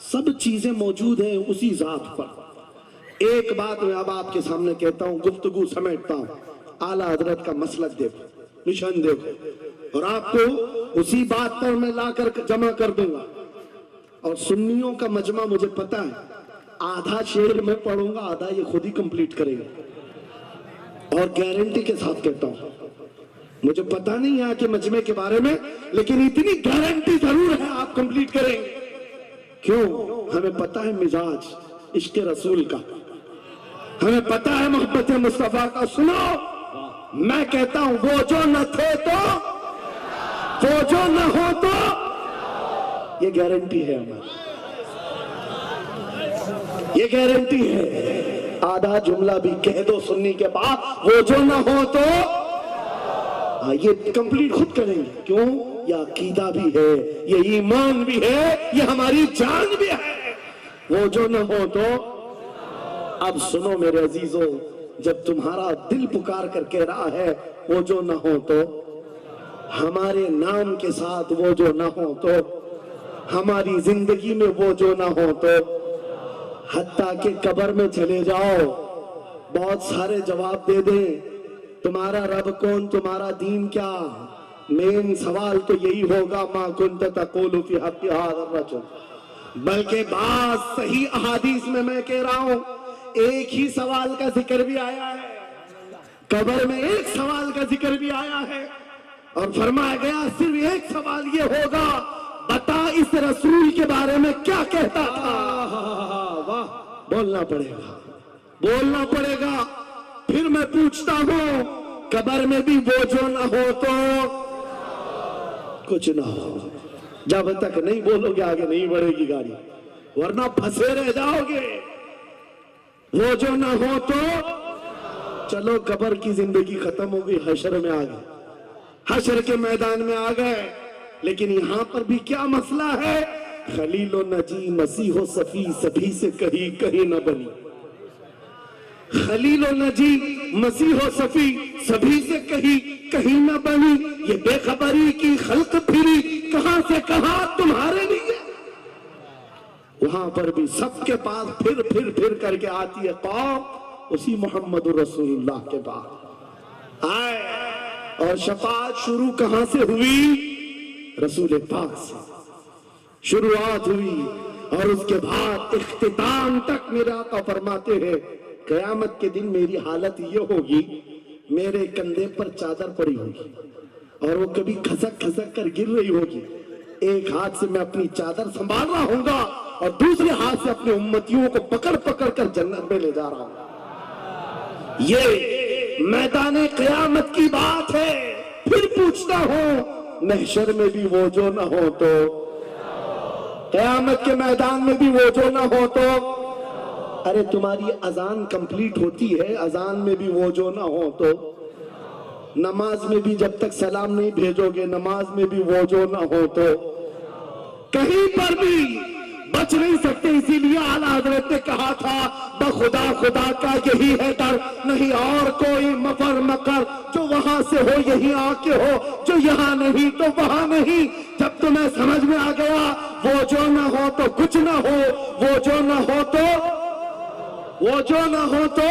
سب چیزیں موجود ہیں اسی ذات پر. ایک بات میں اب آپ کے سامنے کہتا ہوں، گفتگو سمیٹتا ہوں. اعلیٰ حضرت کا مسلک دیکھو، مشن دیکھو، اور آپ کو اسی بات پر میں لا کر جمع کر دوں گا. اور سنیوں کا مجمع مجھے پتا ہے، آدھا شعر میں پڑھوں گا، آدھا یہ خود ہی کمپلیٹ کرے گا. اور گارنٹی کے ساتھ کہتا ہوں، مجھے پتا نہیں ہے کہ مجمع کے بارے میں، لیکن اتنی گارنٹی ضرور ہے آپ کمپلیٹ کریں گے. کیوں؟ ہمیں پتا ہے مزاج عشق رسول کا، ہمیں پتا ہے محبت مصطفیٰ کا. سنو، میں کہتا ہوں وہ جو نہ تھے تو، وہ جو نہ ہو تو، یہ گارنٹی ہے ہماری، یہ گارنٹی ہے. آدھا جملہ بھی کہہ دو سننے کے بعد، وہ جو نہ ہو تو، یہ کمپلیٹ خود کریں گے. کیوں؟ یہ عقیدہ بھی ہے، یہ ایمان بھی ہے، یہ ہماری جان بھی ہے. وہ جو نہ ہو تو. اب سنو میرے عزیزوں، جب تمہارا دل پکار کر کہہ رہا ہے وہ جو نہ ہو تو، ہمارے نام کے ساتھ وہ جو نہ ہو تو، ہماری زندگی میں وہ جو نہ ہو تو، حتیٰ کہ قبر میں چلے جاؤ بہت سارے جواب دے دیں، تمہارا رب کون، تمہارا دین کیا، مین سوال تو یہی ہوگا ما کنت تقول فی حق ھذا الرجل۔ بلکہ بعض صحیح احادیث میں کہہ رہا ہوں ایک ہی سوال کا ذکر بھی آیا ہے، قبر میں ایک سوال کا ذکر بھی آیا ہے، اور فرمایا گیا صرف ایک سوال یہ ہوگا، بتا اس رسول کے بارے میں کیا کہتا تھا۔ بولنا پڑے گا، بولنا پڑے گا۔ پھر میں پوچھتا ہوں قبر میں بھی وہ جو نہ ہو تو کچھ نہ ہو، جب تک نہیں بولو گے آگے نہیں بڑھے گی گاڑی، ورنہ پھنسے رہ جاؤ گے۔ وہ جو نہ ہو تو چلو قبر کی زندگی ختم ہو گئی، حشر میں آ گئے، حشر کے میدان میں آ گئے، لیکن یہاں پر بھی کیا مسئلہ ہے، خلیل و نجی مسیح و صفی سبھی سے کہیں نہ بنی، خلیل و نجی مسیح و صفی سبھی سے کہیں نہ بنی، یہ بے خبری کی خلق پھری کہاں سے کہاں تمہارے لیے۔ وہاں پر بھی سب کے پاس پھر کر کے آتی ہے قوم، اسی محمد رسول اللہ کے پاس آئے، اور شفاعت شروع کہاں سے ہوئی، رسول پاک سے شروعات ہوئی، اور اس کے بعد اختتام تک میرے آقا فرماتے ہیں قیامت کے دن میری حالت یہ ہوگی، میرے کندھے پر چادر پڑی ہوگی اور وہ کبھی کھسک کر گر رہی ہوگی، ایک ہاتھ سے میں اپنی چادر سنبھال رہا ہوں گا اور دوسرے ہاتھ سے اپنے امتیوں کو پکڑ کر جنت میں لے جا رہا ہوں۔ یہ میدان قیامت کی بات ہے۔ پھر پوچھتا ہوں محشر میں بھی وہ جو نہ ہو تو، قیامت کے میدان میں بھی وہ جو نہ ہو تو، ارے تمہاری اذان کمپلیٹ ہوتی ہے، اذان میں بھی وہ جو نہ ہو تو، نماز میں بھی جب تک سلام نہیں بھیجو گے نماز میں بھی وہ جو نہ ہو تو، کہیں پر بھی بچ نہیں سکتے۔ اسی لیے اعلیٰ حضرت نے کہا تھا بخدا خدا کا یہی ہے ڈر، نہیں اور کوئی مفر مکر، جو وہاں سے ہو یہی آ کے ہو، جو یہاں نہیں تو وہاں نہیں۔ جب تمہیں سمجھ میں آ گیا وہ جو نہ ہو تو کچھ نہ ہو، وہ جو نہ ہو تو، وہ جو نہ ہو تو،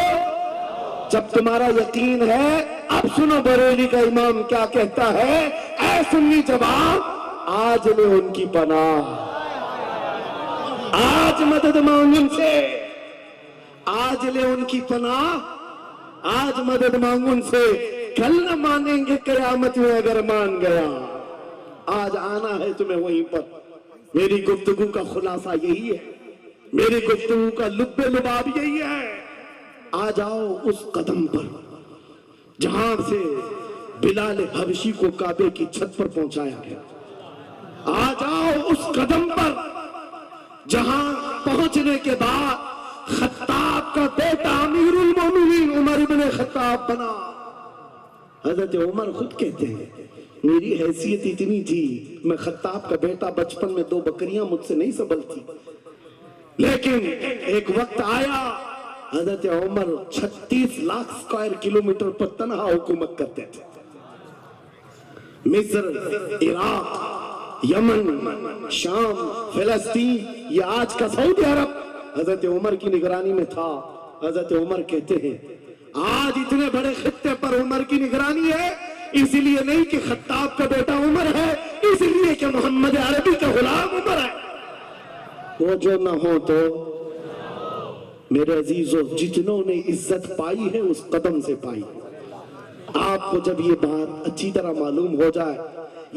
جب تمہارا یقین ہے، اب سنو بریلی کا امام کیا کہتا ہے، اے سنی جواب آج لے ان کی پناہ، آج مدد مانگ ان سے، آج لے ان کی پناہ، آج مدد مانگ ان سے، کل نہ مانیں گے قیامت میں اگر مان گیا۔ آج آنا ہے تمہیں وہیں پر۔ میری گفتگو کا خلاصہ یہی ہے، میری گفتگو کا لب لباب یہی ہے، آ جاؤ اس قدم پر جہاں سے بلال حبشی کو کعبے کی چھت پر پہنچایا گیا، آ جاؤ اس قدم پر جہاں پہنچنے کے بعد خطاب کا بیٹا امیر المومنین عمر ابن خطاب بنا۔ حضرت عمر خود کہتے ہیں میری حیثیت اتنی تھی، میں خطاب کا بیٹا، بچپن میں 2 بکریاں مجھ سے نہیں سنبھلتی، لیکن ایک وقت آیا حضرت عمر 36 لاکھ اسکوائر کلومیٹر پر تنہا حکومت کرتے تھے۔ مصر، عراق، یمن، شام، فلسطین، یہ آج کا سعودی عرب حضرت عمر کی نگرانی میں تھا۔ حضرت عمر کہتے ہیں آج اتنے بڑے خطے پر عمر کی نگرانی ہے، اس لیے نہیں کہ خطاب کا بیٹا عمر ہے، اس لیے کہ محمد عربی کا غلام عمر ہے۔ وہ جو نہ ہو تو، میرے عزیزو جتنوں نے عزت پائی ہے اس قدم سے پائی۔ آپ کو جب یہ بات اچھی طرح معلوم ہو جائے،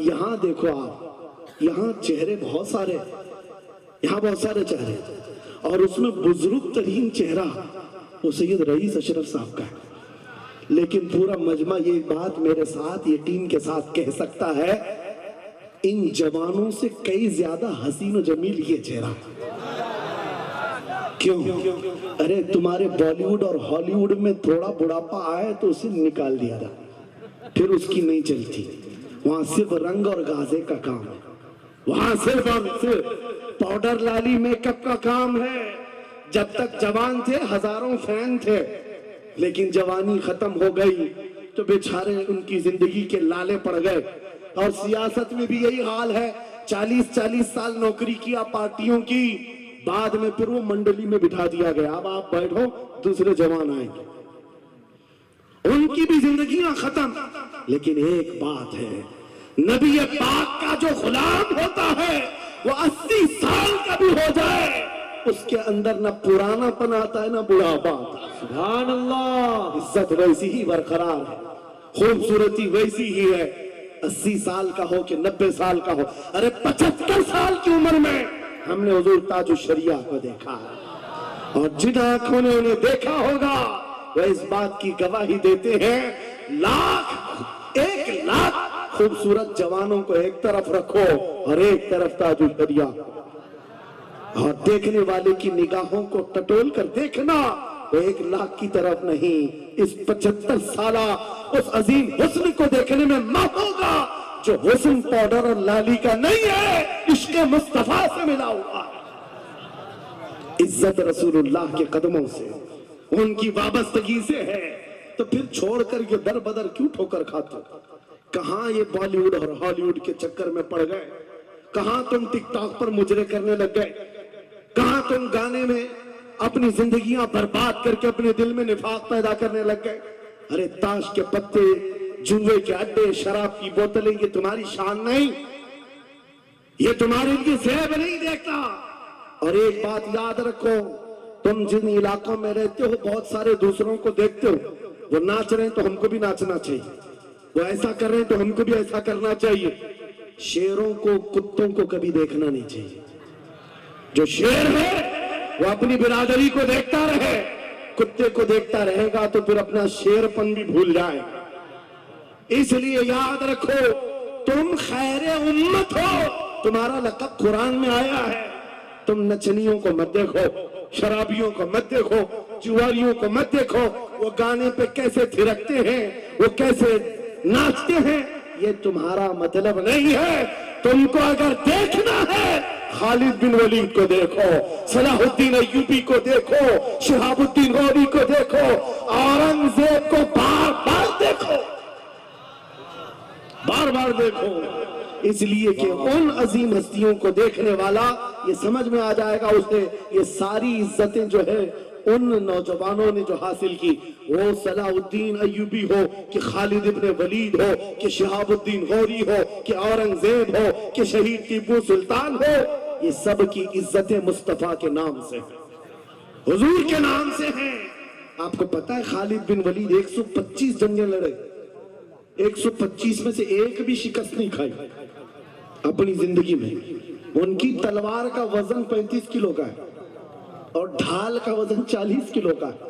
یہاں دیکھو آپ، یہاں چہرے بہت سارے، یہاں بہت سارے چہرے، اور اس میں بزرگ ترین چہرہ وہ سید رئیس اشرف صاحب کا ہے، لیکن پورا مجمع یہ بات میرے ساتھ، یہ ٹیم کے ساتھ کہہ سکتا ہے ان جوانوں سے کئی زیادہ حسین و جمیل یہ چہرہ۔ کیوں؟ ارے تمہارے بالی ووڈ اور ہالی ووڈ میں تھوڑا بڑھاپا آئے تو اسے نکال دیا جائے، پھر اس کی نہیں چلتی، وہاں صرف رنگ اور گازے کا کام ہے، وہاں صرف اور صرف پاؤڈر لالی میک اپ کا کام ہے۔ جب تک جوان تھے ہزاروں فین تھے، لیکن جوانی ختم ہو گئی تو بیچارے ان کی زندگی کے لالے پڑ گئے، اور سیاست میں بھی یہی حال ہے. 40 سال نوکری کیا پارٹیوں کی, بعد میں پھر وہ منڈلی میں بٹھا دیا گیا, اب آپ بیٹھو دوسرے جوان آئیں گے. ان کی بھی زندگیاں ختم. لیکن ایک بات ہے, نبی پاک کا جو غلام ہوتا ہے وہ 80 سال کا بھی ہو جائے, اس کے اندر نہ پرانا پن آتا ہے نہ بڑھاپا آتا ہے. سبحان اللہ. عزت ویسی ہی برقرار ہے, خوبصورتی ویسی ہی ہے, 80 سال کا ہو کہ 90 سال کا ہو. ارے 75 سال کی عمر میں ہم نے حضور تاج الشریعہ کو دیکھا ہے, اور جن آنکھوں نے انہیں دیکھا ہوگا وہ اس بات کی گواہی دیتے ہیں. 1 لاکھ خوبصورت جوانوں کو ایک طرف رکھو اور ایک طرف تاج الشریعہ, اور دیکھنے والے کی نگاہوں کو ٹٹول کر دیکھنا, وہ 1 لاکھ کی طرف نہیں, اس 75 سالہ اس عظیم حسن کو دیکھنے میں ماں ہوگا جو حسن پاؤڈر اور لالی کا نہیں ہے, عشق مصطفیٰ سے ملا ہوا ہے. عزت رسول اللہ کے قدموں سے, ان کی وابستگی سے ہے. تو پھر چھوڑ کر یہ در بدر کیوں ٹھوکر کھاتے ہو؟ کہاں یہ بالی ووڈ اور ہالی ووڈ کے چکر میں پڑ گئے؟ کہاں تم ٹک ٹاک پر مجرے کرنے لگ گئے؟ کہاں تم گانے میں اپنی زندگیاں برباد کر کے اپنے دل میں نفاق پیدا کرنے لگ گئے؟ ارے تاش کے پتے, جوئے کے اڈے, شراب کی بوتلیں, یہ تمہاری شان نہیں, یہ تمہارے لیے زیب نہیں دیکھتا. اور ایک بات یاد رکھو, تم جن علاقوں میں رہتے ہو بہت سارے دوسروں کو دیکھتے ہو, وہ ناچ رہے ہیں تو ہم کو بھی ناچنا چاہیے, وہ ایسا کر رہے ہیں تو ہم کو بھی ایسا کرنا چاہیے. شیروں کو کتوں کو کبھی دیکھنا نہیں چاہیے. جو شیر ہے وہ اپنی برادری کو دیکھتا رہے, کتے کو دیکھتا رہے گا تو پھر اپنا شیر پن بھی بھول جائے. اس لیے یاد رکھو, تم خیر امت ہو, تمہارا لقب قرآن میں آیا ہے. تم نچنیوں کو مت دیکھو, شرابیوں کو مت دیکھو, جواریوں کو مت دیکھو, وہ گانے پہ کیسے تھرکتے ہیں, وہ کیسے ناچتے ہیں, یہ تمہارا مطلب نہیں ہے. تم کو اگر دیکھنا ہے خالد بن ولید کو دیکھو, صلاح الدین ایوبی کو دیکھو, شہاب الدین غوری کو دیکھو, اورنگزیب کو بار بار دیکھو, بار بار دیکھو. اس لیے کہ ان عظیم ہستیوں کو دیکھنے والا یہ سمجھ میں آ جائے گا اسے یہ ساری عزتیں جو ہے ان نوجوانوں نے جو حاصل کی, وہ صلاح الدین ایوبی ہو کہ خالد ابن ولید ہو کہ شہاب الدین غوری ہو کہ اورنگزیب ہو کہ شہید ٹیپو سلطان ہو, یہ سب کی عزتیں مصطفیٰ کے نام سے, حضور کے نام سے ہیں. آپ کو پتا ہے خالد بن ولید 125 جنگیں لڑے, 125 میں سے ایک بھی شکست نہیں کھائی اپنی زندگی میں. ان کی تلوار کا وزن 35 کلو کا ہے اور ڈھال کا وزن 40 کلو کا ہے,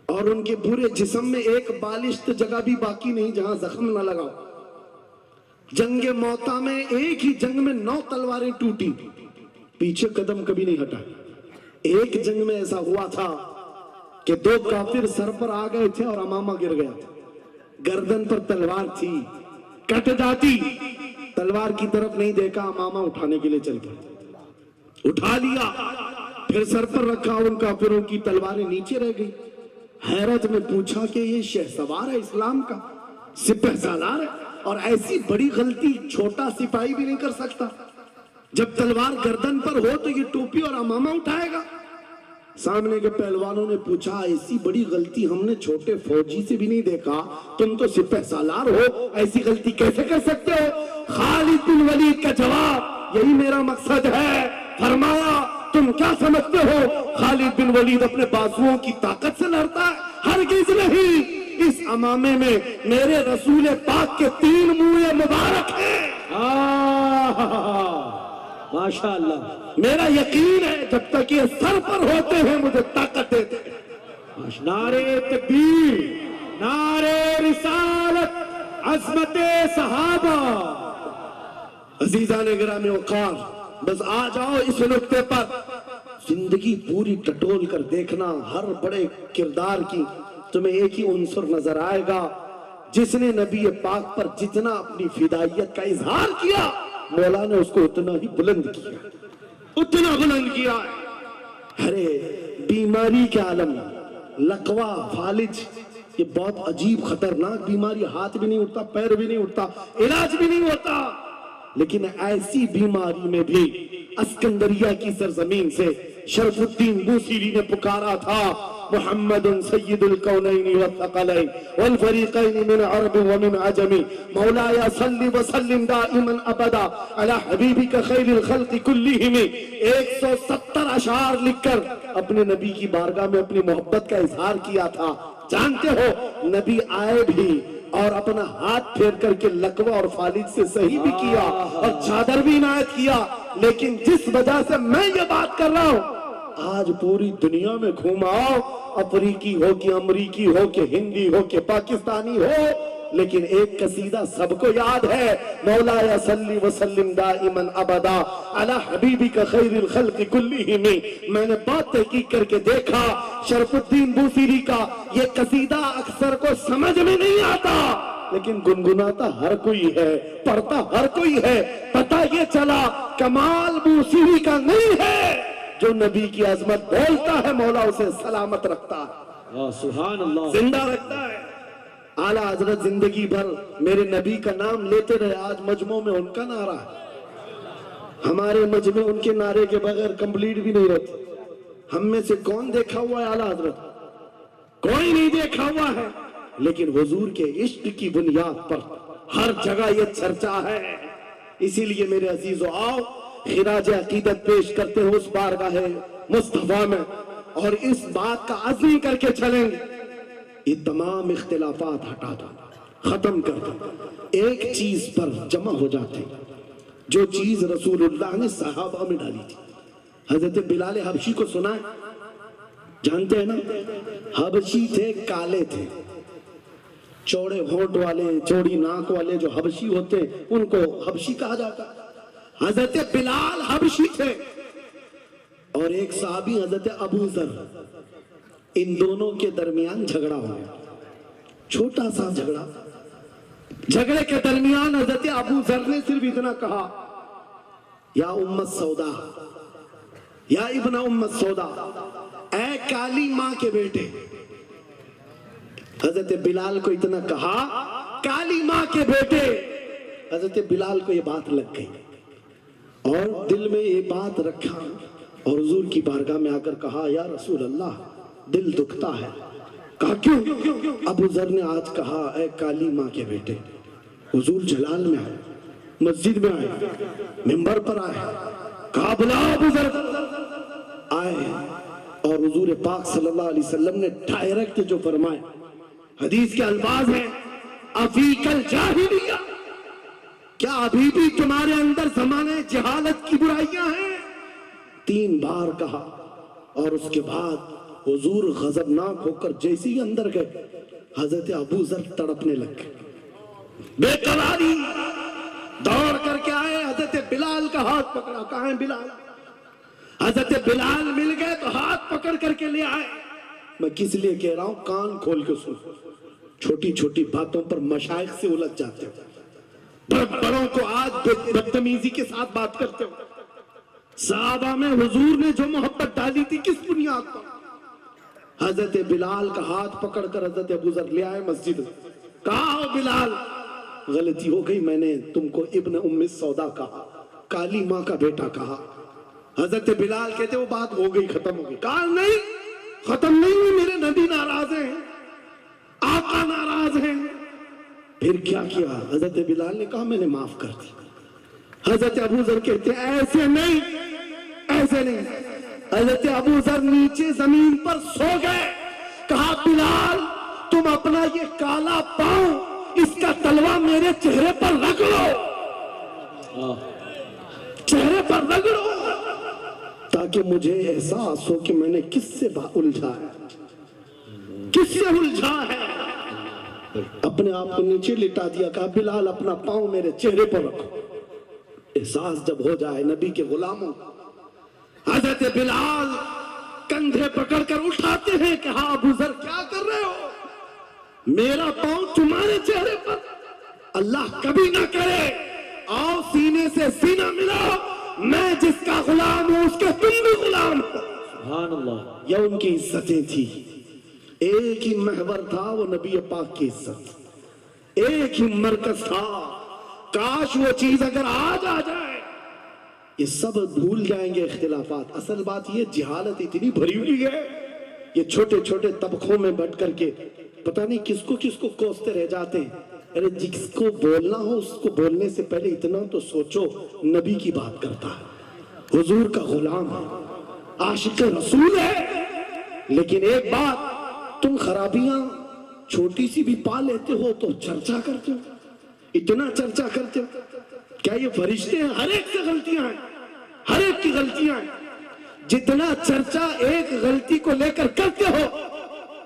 اور ان کے پورے جسم میں ایک بالشت جگہ بھی باقی نہیں جہاں زخم نہ لگا. جنگ موتا میں ایک ہی جنگ میں 9 تلواریں ٹوٹی, پیچھے قدم کبھی نہیں ہٹا. ایک جنگ میں ایسا ہوا تھا کہ 2 کافر سر پر آ گئے تھے اور امامہ گر گیا تھا, گردن پر تلوار تھی, کٹ جاتی, تلوار کی طرف نہیں دیکھا, امامہ اٹھانے کے لیے چل گیا, اٹھا لیا, پھر سر پر رکھا, ان کافروں کی تلواریں نیچے رہ گئی. حیرت میں پوچھا کہ یہ شہسوار ہے اسلام کا, سپہ سالار ہے, اور ایسی بڑی غلطی چھوٹا سپاہی بھی نہیں کر سکتا. جب تلوار گردن پر ہو تو یہ ٹوپی اور امامہ اٹھائے گا. سامنے کے پہلوانوں نے پوچھا, ایسی بڑی غلطی ہم نے چھوٹے فوجی سے بھی نہیں دیکھا, تم تو سپہ سالار ہو, ایسی غلطی کیسے کر سکتے ہو؟ خالد بن ولید کا جواب, یہی میرا مقصد ہے. فرمایا, تم کیا سمجھتے ہو خالد بن ولید اپنے بازوؤں کی طاقت سے لڑتا ہے؟ ہرگز نہیں. اس امامے میں میرے رسول پاک کے 3 منہ مبارک ہیں. ماشاءاللہ. میرا یقین ہے جب تک یہ سر پر ہوتے ہیں مجھے طاقت دیتے ہیں. نعرے تکبیر, نعرے رسالت, عظمت صحابہ. عزیزان گرامی وقار, بس آ جاؤ اس نقطے پر. زندگی پوری ٹٹول کر دیکھنا, ہر بڑے کردار کی تمہیں ایک ہی عنصر نظر آئے گا, جس نے نبی پاک پر جتنا اپنی فدائیت کا اظہار کیا, مولا نے اس کو اتنا ہی بلند کیا, اتنا بلند کیا. ارے بیماری کے عالم, لقوا, فالج, یہ بہت عجیب خطرناک بیماری، ہاتھ بھی نہیں اٹھتا، پیر بھی نہیں اٹھتا، علاج بھی نہیں ہوتا، لیکن ایسی بیماری میں بھی اسکندریہ کی سرزمین سے شرف الدین بوصیری نے پکارا تھا محمد سید الکونین والثقلین والفریقین من عرب ومن عجم مولاي صل وسلم دائما ابدا على حبیبک خیر الخلق کلہم۔ 170 اشعار لکھ کر اپنے نبی کی بارگاہ میں اپنی محبت کا اظہار کیا تھا۔ جانتے ہو نبی آئے بھی اور اپنا ہاتھ پھیر کر کے لقوہ اور فالج سے صحیح بھی کیا اور چادر بھی عنایت کیا، لیکن جس وجہ سے میں یہ بات کر رہا ہوں، آج پوری دنیا میں گھوماؤ، افریقی ہو کہ امریکی ہو کہ ہندی ہو کہ پاکستانی ہو، لیکن ایک قصیدہ سب کو یاد ہے، مولاي صلی وسلم دائما ابدا علی حبیبک خیر الخلق کلہم۔ میں نے بات تحقیق کر کے دیکھا شرف الدین بوصیری کا یہ قصیدہ اکثر کو سمجھ میں نہیں آتا، لیکن گنگناتا ہر کوئی ہے، پڑھتا ہر کوئی ہے۔ پتہ یہ چلا کمال بوصیری کا نہیں ہے، جو نبی کی عظمت بولتا ہے مولا اسے سلامت رکھتا ہے، سبحان اللہ، زندہ رکھتا ہے۔ اعلیٰ حضرت زندگی بھر میرے نبی کا نام لیتے رہے، آج مجمع میں ان کا نعرہ ہے، ہمارے مجمع ان کے نعرے کے بغیر کمپلیٹ بھی نہیں رہتی۔ ہم میں سے کون دیکھا ہوا ہے اعلیٰ حضرت؟ کوئی نہیں دیکھا ہوا ہے، لیکن حضور کے عشق کی بنیاد پر ہر جگہ یہ چرچا ہے۔ اسی لیے میرے عزیزو آؤ خراج عقیدت پیش کرتے ہو اس بارگاہ مصطفیٰ میں، اور اس بات کا عزم کر کے چلیں گے، یہ تمام اختلافات ہٹا دو، ختم کر دو، ایک چیز پر جمع ہو جاتے ہیں، جو چیز رسول اللہ نے صحابہ میں ڈالی تھی۔ حضرت بلال حبشی کو سنا ہے، جانتے ہیں نا؟ حبشی تھے، کالے تھے، چوڑے ہونٹ والے، چوڑی ناک والے جو حبشی ہوتے ہیں ان کو حبشی کہا جاتا ہے۔ حضرت بلال حبشی تھے، اور ایک صحابی حضرت ابو ذر، ان دونوں کے درمیان جھگڑا ہو گیا، چھوٹا سا جھگڑا۔ جھگڑے کے درمیان حضرت ابو ذر نے صرف اتنا کہا، یا ام السودا، یا ابن ام السودا، اے کالی ماں کے بیٹے۔ حضرت بلال کو اتنا کہا، کالی ماں کے بیٹے۔ حضرت بلال کو یہ بات لگ گئی اور دل میں یہ بات رکھا، اور حضور کی بارگاہ میں آ کر کہا، یا رسول اللہ دل دکھتا ہے۔ کہا کیوں؟ ابو ذر نے آج کہا، اے کالی ماں کے بیٹے۔ حضور جلال میں آئے، مسجد میں آئے، منبر پر آئے، کہا بلا ابو ذر۔ آئے اور حضور پاک صلی اللہ علیہ وسلم نے ڈائریکٹ جو فرمائے، حدیث کے الفاظ ہیں، افیک الجاہلیہ، کیا ابھی بھی تمہارے اندر زمانے جہالت کی برائیاں ہیں؟ 3 بار کہا، اور اس کے بعد حضور غضبناک ہو کر جیسے ہی اندر گئے، حضرت ابو ذر تڑپنے لگ گئے، بے قراری، دوڑ کر کے آئے، حضرت بلال کا ہاتھ پکڑا، کہاں ہے بلال؟ حضرت بلال مل گئے تو ہاتھ پکڑ کر کے لے آئے۔ میں کس لیے کہہ رہا ہوں، کان کھول کے سن، چھوٹی چھوٹی باتوں پر مشائخ سے الجھ جاتے ہو، بڑوں کو آج بدتمیزی کے ساتھ بات کرتے ہو۔ صحابہ میں حضور نے جو محبت ڈالی تھی کس بنیاد پر؟ حضرت بلال کا ہاتھ پکڑ کر حضرت ابو ذر لے آئے مسجد میں، کہا بلال غلطی ہو گئی، میں نے تم کو ابن ام السودا کہا، کالی ماں کا بیٹا کہا۔ حضرت بلال کہتے وہ بات ہو گئی، ختم ہو گئی۔ کہا نہیں، ختم نہیں ہوئی، میرے نبی ناراض ہیں، آقا ناراض ہیں۔ پھر کیا کیا؟ حضرت بلال نے کہا میں نے معاف کر دی۔ حضرت ابو ذر کہتے ایسے نہیں، ایسے نہیں۔ حضرت ابو ذر نیچے زمین پر سو گئے، کہا بلال تم اپنا یہ کالا پاؤں، اس کا تلوا میرے چہرے پر رگڑ لو، چہرے پر رگڑ لو، تاکہ مجھے احساس ہو کہ میں نے کس سے الجھا ہے، کس سے الجھا ہے۔ اپنے آپ کو نیچے لٹا دیا، کہا بلال اپنا پاؤں میرے چہرے پر رکھو، احساس جب ہو جائے نبی کے غلاموں۔ حضرت بلال کندھے پکڑ کر اٹھاتے ہیں، کہا ابو ذر کیا کر رہے ہو؟ میرا پاؤں تمہارے چہرے پر، اللہ کبھی نہ کرے، آؤ سینے سے سینہ ملاؤ، میں جس کا غلام ہوں اس کے تم بھی غلام ہو۔ سبحان اللہ۔ یہ ان کی عزتیں تھی، ایک ہی محور تھا، وہ نبی پاک کی عزت، ایک ہی مرکز تھا. کاش وہ چیز اگر آج آ جائے. یہ سب بھول جائیں گے اختلافات. اصل بات یہ جہالت اتنی بھری ہوئی ہے، یہ چھوٹے چھوٹے طبقوں میں بٹ کر کے پتہ نہیں کس کو کوستے رہ جاتے ہیں. ارے جس کو بولنا ہو اس کو بولنے سے پہلے اتنا تو سوچو، نبی کی بات کرتا ہے، حضور کا غلام ہے، عاشق رسول ہے. لیکن ایک بات، تم خرابیاں چھوٹی سی بھی پا لیتے ہو تو چرچا کرتے ہو، اتنا چرچا کرتے ہو. کیا یہ فرشتے ہیں؟ ہر ایک سے غلطیاں ہیں، ہر ایک کی غلطیاں ہیں. جتنا چرچا ایک غلطی کو لے کر کرتے ہو،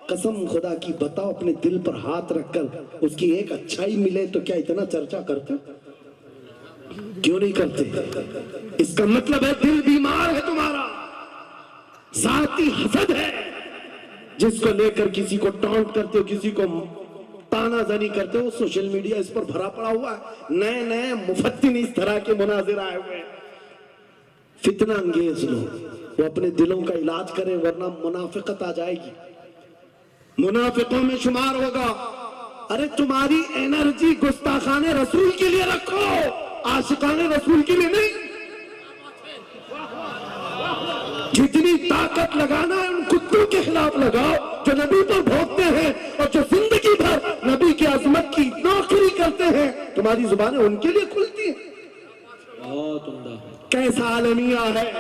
قسم خدا کی بتاؤ اپنے دل پر ہاتھ رکھ کر اس کی ایک اچھائی ملے تو کیا اتنا چرچا کرتے ہو؟ کیوں نہیں کرتے؟ اس کا مطلب ہے دل بیمار ہے تمہارا، ذاتی حسد ہے، جس کو لے کر کسی کو ٹانٹ کرتے ہو، کسی کو تانا زنی کرتے ہو. سوشل میڈیا اس پر بھرا پڑا ہوا ہے، نئے نئے مفتن اس طرح کے مناظر آئے ہوئے ہیں. فتنہ انگیز لوگ، وہ اپنے دلوں کا علاج کریں ورنہ منافقت آ جائے گی، منافقوں میں شمار ہوگا. ارے تمہاری انرجی گستاخان رسول کے لیے رکھو، عاشقان رسول کے لیے نہیں. جتنی طاقت لگانا ہے ان کتوں کے خلاف لگاؤ جو نبی پر بھونکتے ہیں اور جو زندگی بھر نبی کی عظمت کی نوکری کرتے ہیں. تمہاری زبانیں ان کے لیے کھلتی ہیں. بہت عمدہ. کیسا عالمیہ ہے،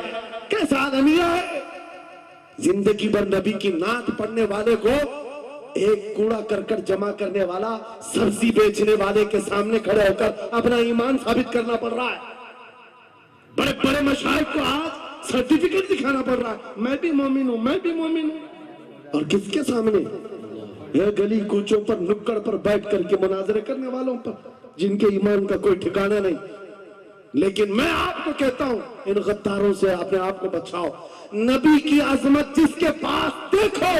کیسا عالمیہ ہے. زندگی بھر نبی کی نعت پڑھنے والے کو ایک کوڑا کرکٹ جمع کرنے والا سبزی بیچنے والے کے سامنے کھڑے ہو کر اپنا ایمان ثابت کرنا پڑ رہا ہے. بڑے بڑے مشائخ کو آج سرٹیفکیٹ دکھانا پڑ رہا ہے، میں بھی مومن ہوں، میں بھی مومن ہوں. اور کس کے سامنے؟ یہ گلی کوچوں پر نکڑ پر بیٹھ کر کے مناظرے کرنے والوں پر جن کے ایمان کا کوئی ٹھکانہ نہیں. لیکن میں آپ کو کہتا ہوں ان غداروں سے اپنے آپ کو بچاؤ. نبی کی عظمت جس کے پاس دیکھو،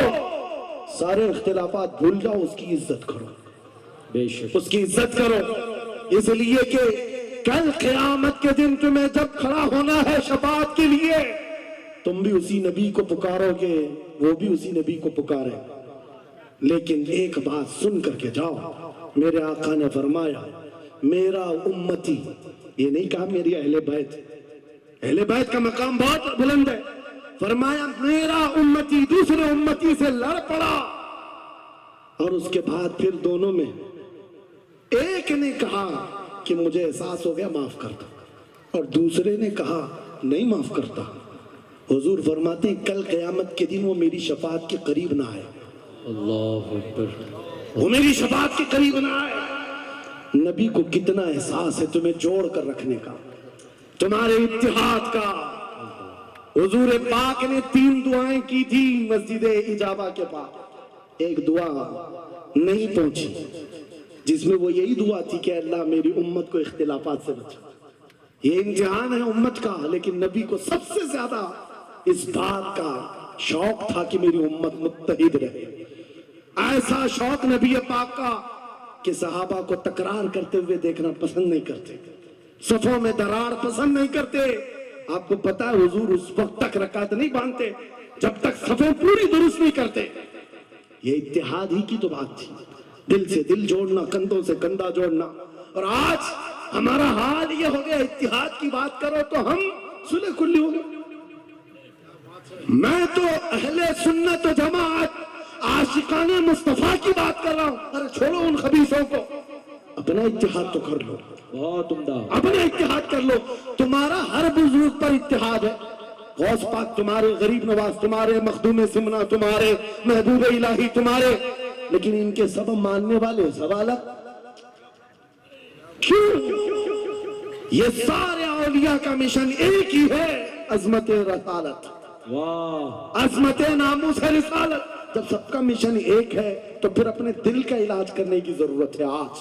سارے اختلافات بھول جاؤ، اس کی عزت کرو، بے شک اس کی عزت کرو. اس لیے کہ کل قیامت کے دن تمہیں جب کھڑا ہونا ہے شفاعت کے لیے، تم بھی اسی نبی کو پکارو گے، وہ بھی اسی نبی کو پکارے. لیکن ایک بات سن کر کے جاؤ. میرے آقا نے فرمایا میرا امتی، یہ نہیں کہا میری اہل بیت، اہل بیت کا مقام بہت بلند ہے. فرمایا میرا امتی دوسرے امتی سے لڑ پڑا، اور اس کے بعد پھر دونوں میں ایک نے کہا کہ مجھے احساس ہو گیا معاف کرتا، اور دوسرے نے کہا نہیں معاف کرتا. حضور فرماتے ہیں کل قیامت کے دن وہ میری شفاعت کے قریب نہ آئے. اللہ اکبر. وہ میری شفاعت کے قریب نہ آئے. نبی کو کتنا احساس ہے تمہیں جوڑ کر رکھنے کا، تمہارے اتحاد کا. حضور پاک نے 3 دعائیں کی تھی مسجد اجابہ کے پاس. ایک دعا نہیں پہنچی جس میں وہ یہی دعا تھی کہ اللہ میری امت کو اختلافات سے بچا. یہ امتحان ہے امت کا، لیکن نبی کو سب سے زیادہ اس بات کا شوق تھا کہ میری امت متحد رہے. ایسا شوق نبی پاک کا کہ صحابہ کو تکرار کرتے ہوئے دیکھنا پسند نہیں کرتے، صفوں میں درار پسند نہیں کرتے. آپ کو پتا ہے حضور اس وقت تک رکعت نہیں باندھتے جب تک صفیں پوری درست نہیں کرتے. یہ اتحاد ہی کی تو بات تھی، دل سے دل جوڑنا، کندھوں سے کندھا جوڑنا. اور آج ہمارا حال یہ ہو گیا اتحاد کی بات کرو تو ہم صلح کلی ہو گئے. میں تو اہل سنت و جماعت عاشقان مصطفیٰ کی بات کر رہا ہوں. ارے چھوڑو ان خبیثوں کو، اپنا اتحاد تو کر لو، بہت عمدہ. اپنا اتحاد کر لو. تمہارا ہر بزرگ پر اتحاد ہے، غوث پاک تمہارے، غریب نواز تمہارے، مخدوم سمنا تمہارے، محبوب الہی تمہارے، لیکن ان کے سب ماننے والے سب الگ. کیوں؟ یہ سارے اولیاء کا مشن ایک ہی ہے، عظمت رسالت، واہ. عظمت ناموس رسالت. جب سب کا مشن ایک ہے تو پھر اپنے دل کا علاج کرنے کی ضرورت ہے. آج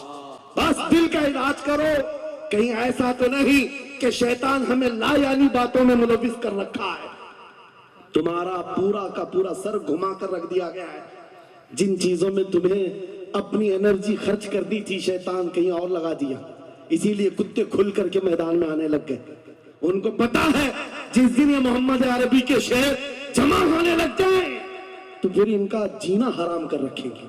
بس دل کا علاج کرو. کہیں ایسا تو نہیں کہ شیطان ہمیں لا یعنی باتوں میں ملوث کر رکھا ہے، تمہارا پورا کا پورا سر گھما کر رکھ دیا گیا ہے. جن چیزوں میں تمہیں اپنی انرجی خرچ کر دی تھی شیطان کہیں اور لگا دیا. اسی لیے کتے کھل کر کے میدان میں آنے لگ گئے. ان کو پتا ہے جس دن یہ محمد عربی کے شعر جمع ہونے لگ جائیں تو پھر ان کا جینا حرام کر رکھیں گے.